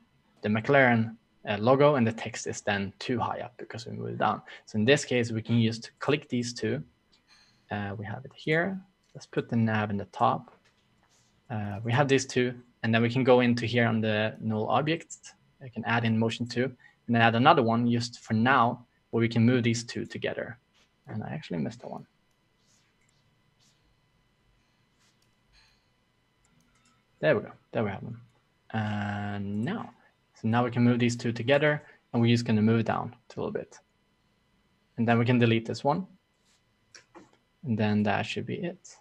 the McLaren logo and the text is then too high up because we moved it down. So in this case, we can just click these two. We have it here. Let's put the nav in the top. We have these two, and then we can go into here on the null object. I can add in motion 2 and then add another one just for now, where we can move these two together. And I actually missed that one. There we go. There we have them. And now, so now we can move these two together, and we're just going to move down a little bit. And then we can delete this one. And then that should be it.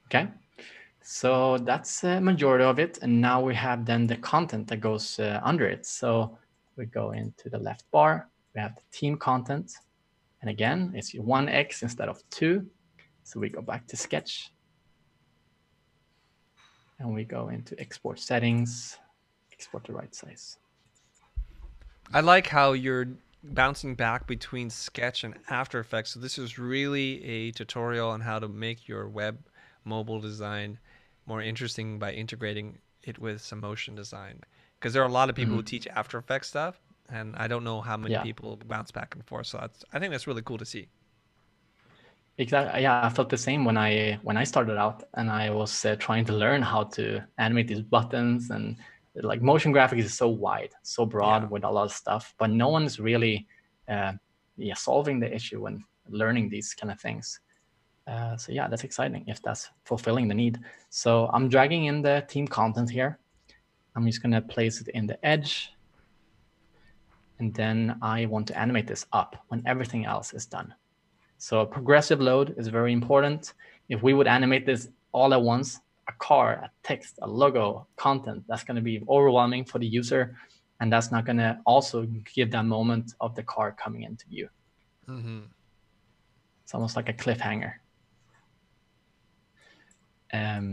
Okay, so that's the majority of it. And now we have then the content that goes under it. So we go into the left bar, we have the team content. And again, it's 1x instead of 2. So we go back to Sketch. And we go into export settings, export to right size. I like how you're bouncing back between Sketch and After Effects. So this is really a tutorial on how to make your web mobile design more interesting by integrating it with some motion design. Because there are a lot of people who teach After Effects stuff, and I don't know how many people bounce back and forth. So I think that's really cool to see. Exactly. Yeah, I felt the same when I started out, and I was trying to learn how to animate these buttons, and like motion graphics is so wide, so broad with a lot of stuff, but no one is really solving the issue when learning these kind of things. So yeah, that's exciting if that's fulfilling the need. So I'm dragging in the team content here. I'm just going to place it in the edge. And then I want to animate this up when everything else is done. So progressive load is very important. If we would animate this all at once, a car, a text, a logo, content, that's going to be overwhelming for the user. And that's not going to also give that moment of the car coming into view. It's almost like a cliffhanger.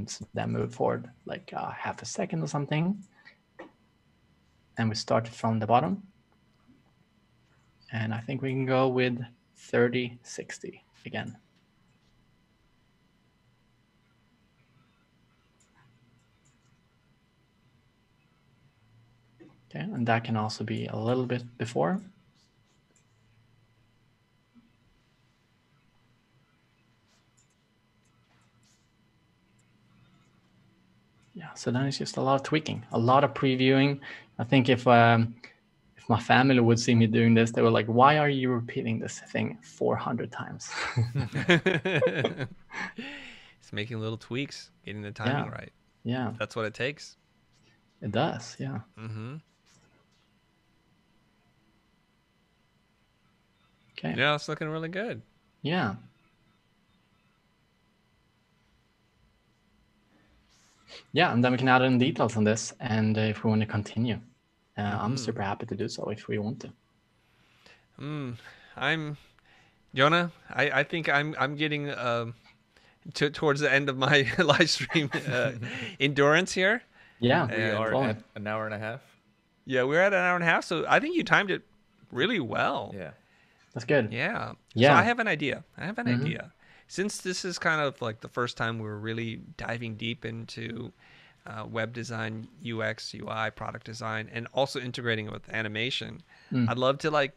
So then move forward like half a second or something. And we start from the bottom. And I think we can go with 30-60 again. Okay, and that can also be a little bit before. Yeah, so then it's just a lot of tweaking, a lot of previewing. I think if my family would see me doing this, they were like, "Why are you repeating this thing 400 times?" It's making little tweaks, getting the timing right. Yeah, that's what it takes. It does. Yeah. Okay. Yeah, it's looking really good. Yeah. Yeah, and then we can add in details on this, and if we want to continue, I'm super happy to do so if we want to. I'm Jonah. I think I'm getting towards the end of my live stream endurance here. Yeah, we are at an hour and a half. Yeah, we're at an hour and a half, so I think you timed it really well. Yeah, that's good. Yeah. Yeah. So I have an idea. Idea. Since this is kind of like the first time we're really diving deep into web design, UX, UI, product design, and also integrating it with animation, I'd love to like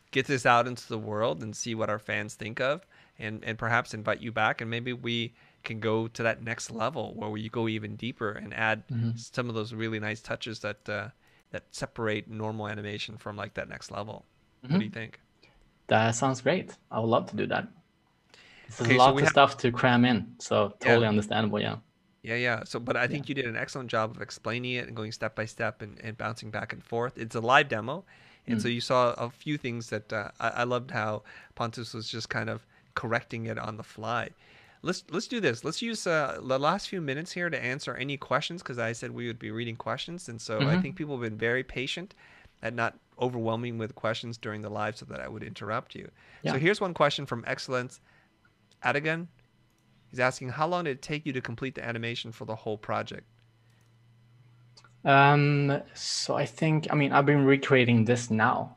get this out into the world and see what our fans think of, and perhaps invite you back, and maybe we can go to that next level where you go even deeper and add some of those really nice touches that that separate normal animation from like that next level. What do you think? That sounds great. I would love to do that. There's a lot of stuff to cram in, so totally understandable. Yeah. So, but I think you did an excellent job of explaining it and going step by step and bouncing back and forth. It's a live demo, and so you saw a few things that I loved how Pontus was just kind of correcting it on the fly. Let's do this. Let's use the last few minutes here to answer any questions, because I said we would be reading questions, and so I think people have been very patient at not overwhelming with questions during the live so that I would interrupt you. So here's one question from Excellence Adigan. He's asking, how long did it take you to complete the animation for the whole project? So I think, I've been recreating this now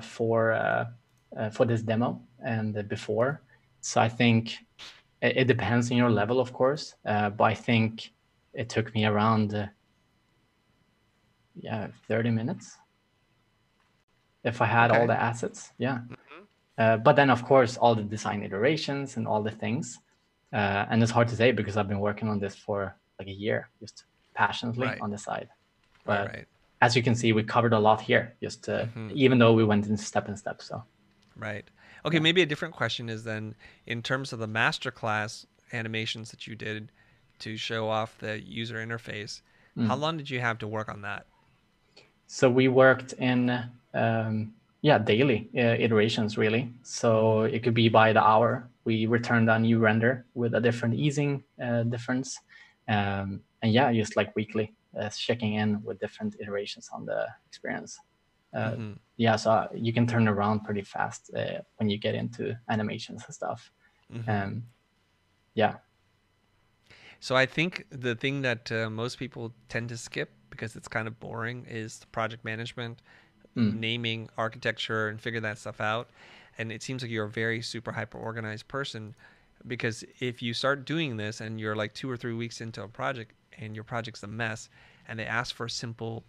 for this demo and before. So I think it depends on your level, of course, but I think it took me around 30 minutes if I had all the assets. But then, of course, all the design iterations and all the things. And it's hard to say because I've been working on this for like a year, just passionately on the side. But as you can see, we covered a lot here, just even though we went in step and step. So. Right. Okay, maybe a different question is then, in terms of the MasterClass animations that you did to show off the user interface, how long did you have to work on that? So we worked in daily iterations, really. So it could be by the hour. We returned a new render with a different easing difference. And just like weekly, checking in with different iterations on the experience. So you can turn around pretty fast when you get into animations and stuff. So I think the thing that most people tend to skip because it's kind of boring is the project management, naming, architecture, and figure that stuff out. And it seems like you're a very super hyper organized person, because if you start doing this and you're like 2 or 3 weeks into a project and your project's a mess and they ask for a simple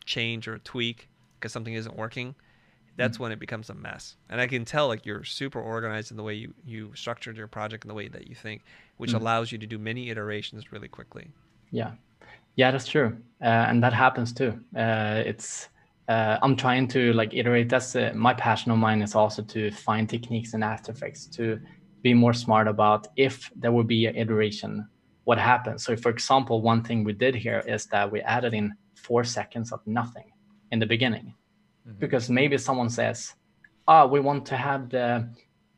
change or a tweak because something isn't working, that's when it becomes a mess. And I can tell like you're super organized in the way you structured your project and the way that you think, which allows you to do many iterations really quickly. Yeah, that's true. And that happens too. I'm trying to like iterate. That's my passion of mine is also to find techniques in After Effects to be more smart about if there will be an iteration, what happens. So, for example, one thing we did here is that we added in 4 seconds of nothing in the beginning, because maybe someone says, we want to have the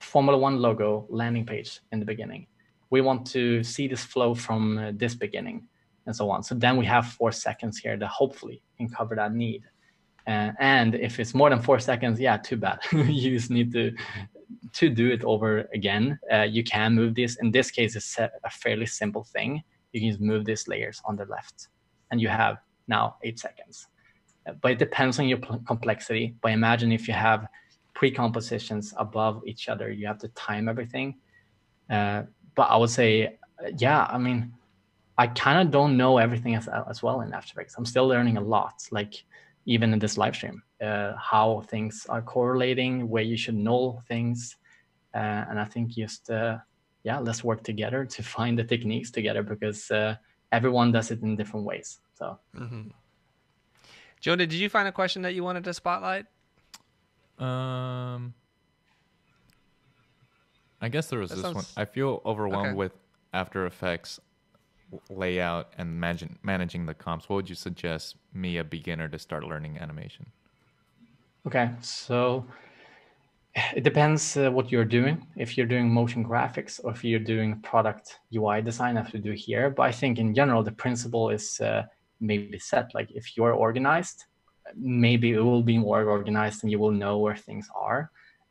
Formula One logo landing page in the beginning. We want to see this flow from this beginning, and so on. So then we have 4 seconds here that hopefully can cover that need. And if it's more than 4 seconds, yeah, too bad. You just need to do it over again. You can move this. In this case, it's a fairly simple thing. You can just move these layers on the left, and you have now 8 seconds. But it depends on your complexity. But imagine if you have pre-compositions above each other, you have to time everything. But I would say, yeah, I mean, I kind of don't know everything as well in After Effects. I'm still learning a lot, like even in this live stream, how things are correlating, where you should know things. And I think just, let's work together to find the techniques together, because everyone does it in different ways. So, Jonah, did you find a question that you wanted to spotlight? I guess there was this one. I feel overwhelmed with After Effects layout and managing the comps. What would you suggest me, a beginner, to start learning animation? Okay, so it depends what you're doing. If you're doing motion graphics or if you're doing product UI design, as we do here. But I think in general, the principle is maybe set. Like if you're organized, maybe it will be more organized and you will know where things are.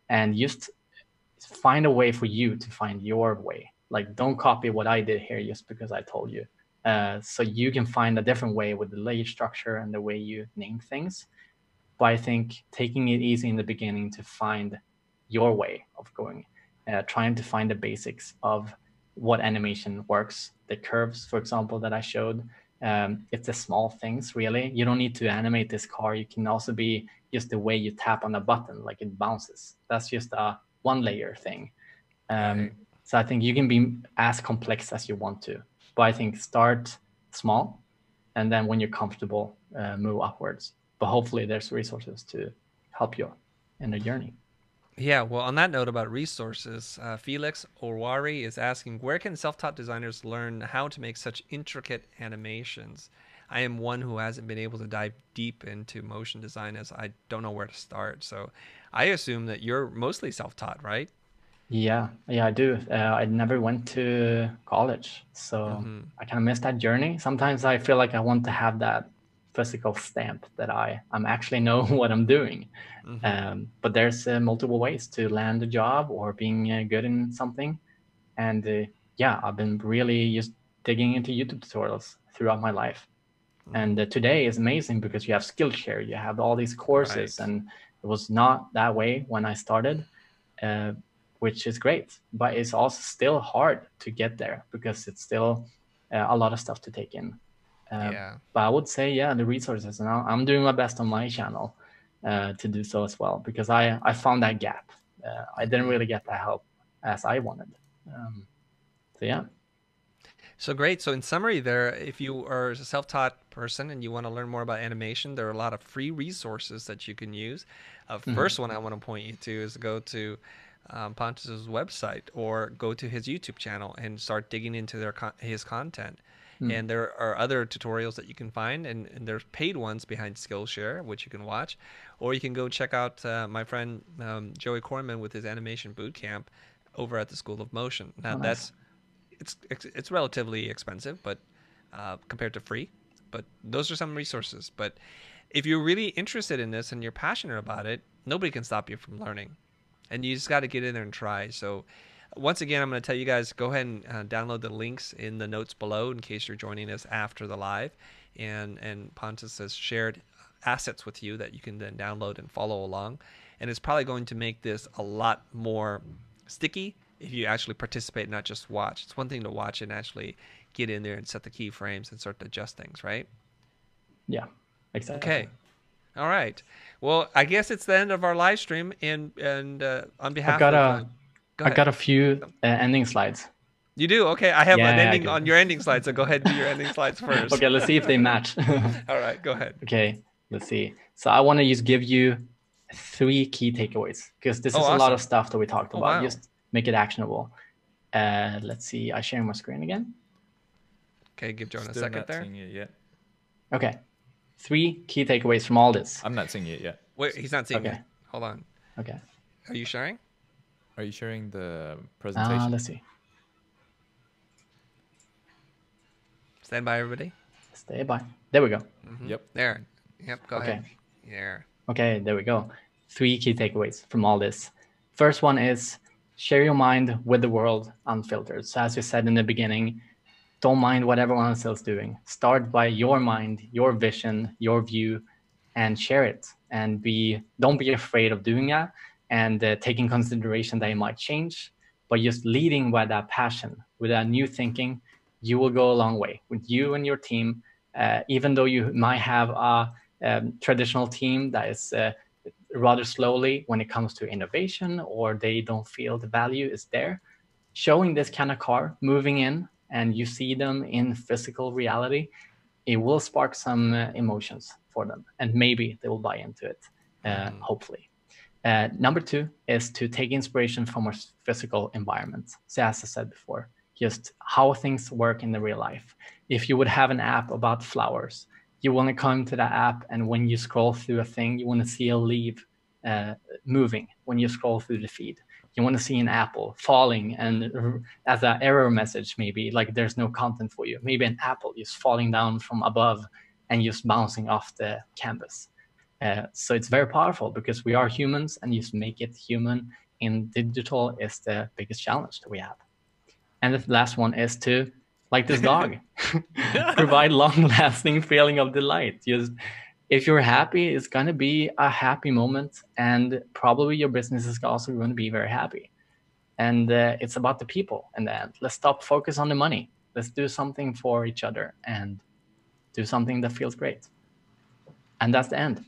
And just find a way for you to find your way. Like, don't copy what I did here just because I told you. So you can find a different way with the layer structure and the way you name things. But I think taking it easy in the beginning to find your way of going, trying to find the basics of what animation works, the curves, for example, that I showed. It's the small things, really. You don't need to animate this car. You can also be just the way you tap on a button, like it bounces. That's just a one layer thing. So I think you can be as complex as you want to. But I think start small, and then when you're comfortable, move upwards. But hopefully there's resources to help you in the journey. Yeah, well, on that note about resources, Felix Orwari is asking, where can self-taught designers learn how to make such intricate animations? I am one who hasn't been able to dive deep into motion design, as I don't know where to start. So I assume that you're mostly self-taught, right? Yeah, I do. I never went to college, so I kind of missed that journey. Sometimes I feel like I want to have that physical stamp that I'm actually know what I'm doing. But there's multiple ways to land a job or being good in something. And I've been really just digging into YouTube tutorials throughout my life. And today is amazing because you have Skillshare, you have all these courses, and it was not that way when I started, which is great. But it's also still hard to get there because it's still a lot of stuff to take in. But I would say, the resources, and I'm doing my best on my channel to do so as well, because I found that gap. I didn't really get that help as I wanted. So great. So in summary there, if you are a self-taught person and you want to learn more about animation, there are a lot of free resources that you can use. First one I want to point you to is go to Pontus's website or go to his YouTube channel and start digging into his content. And there are other tutorials that you can find, and there's paid ones behind Skillshare, which you can watch. Or you can go check out my friend Joey Corman with his animation bootcamp over at the School of Motion. Now, it's relatively expensive, but compared to free. But those are some resources. But if you're really interested in this and you're passionate about it, nobody can stop you from learning. And you just got to get in there and try. So once again, I'm going to tell you guys, go ahead and download the links in the notes below in case you're joining us after the live. And Pontus has shared assets with you that you can then download and follow along. And it's probably going to make this a lot more sticky if you actually participate, not just watch. It's one thing to watch and actually get in there and set the keyframes and start to adjust things, right? Yeah, exactly. Okay. All right. Well, I guess it's the end of our live stream. And on behalf of... I got a few ending slides. You do? Okay, I have an ending on your ending slides, so go ahead and do your ending slides first. Okay, let's see if they match. All right, go ahead. Okay, let's see. So I want to just give you 3 key takeaways, because this is awesome. a lot of stuff that we talked about. Wow. Just make it actionable. Let's see, I'm sharing my screen again. Okay, give Jonah a Still second not there. Seeing it yet. Okay, 3 key takeaways from all this. I'm not seeing it yet. Wait, he's not seeing it. Hold on. Okay. Are you sharing? Are you sharing the presentation? Let's see. Stand by, everybody. Stay by. There we go. Yep. There. Yep, go ahead. There. Okay, there we go. 3 key takeaways from all this. First one is share your mind with the world unfiltered. So as we said in the beginning, don't mind what everyone else is doing. Start by your mind, your vision, your view, and share it. And don't be afraid of doing that and taking consideration that it might change, but just leading by that passion, with that new thinking, you will go a long way with you and your team. Even though you might have a traditional team that is rather slowly when it comes to innovation, or they don't feel the value is there, showing this kind of car moving in and you see them in physical reality, it will spark some emotions for them, and maybe they will buy into it, hopefully. Number 2 is to take inspiration from our physical environment. So as I said before, just how things work in the real life. If you would have an app about flowers, you want to come to that app, and when you scroll through a thing, you want to see a leaf moving when you scroll through the feed. You want to see an apple falling, and as an error message, maybe like there's no content for you. Maybe an apple just falling down from above and just bouncing off the canvas. So it's very powerful because we are humans, and just make it human in digital is the biggest challenge that we have. And the last one is to, like this dog, provide long-lasting feeling of delight. Just if you're happy, it's going to be a happy moment, and probably your business is also going to be very happy. And it's about the people in the end. Let's stop focus on the money. Let's do something for each other and do something that feels great. And that's the end.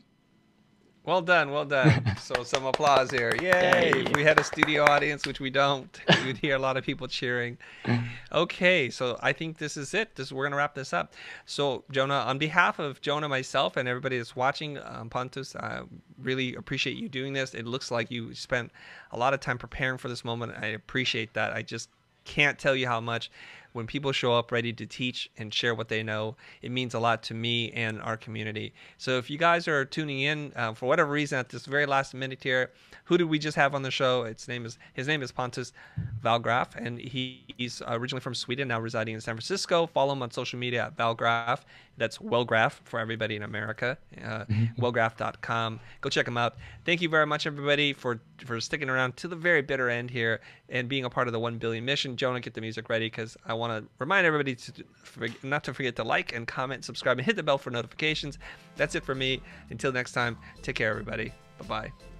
Well done, well done. So some applause here. Yay! If we had a studio audience, which we don't, you'd hear a lot of people cheering. Okay, so I think this is it. We're going to wrap this up. So Jonah, on behalf of Jonah, myself, and everybody that's watching, Pontus, I really appreciate you doing this. It looks like you spent a lot of time preparing for this moment. I appreciate that. I just can't tell you how much. When people show up ready to teach and share what they know, it means a lot to me and our community. So if you guys are tuning in for whatever reason at this very last minute here, who did we just have on the show? His name is Pontus Wellgraf, and he's originally from Sweden, now residing in San Francisco. Follow him on social media at Wellgraf. That's Wellgraf for everybody in America. Wellgraf.com. Go check him out. Thank you very much, everybody, for sticking around to the very bitter end here and being a part of the 1 billion mission. Jonah, get the music ready, because I want to remind everybody not to forget to like and comment, subscribe, and hit the bell for notifications. That's it for me. Until next time, take care, everybody. Bye-bye.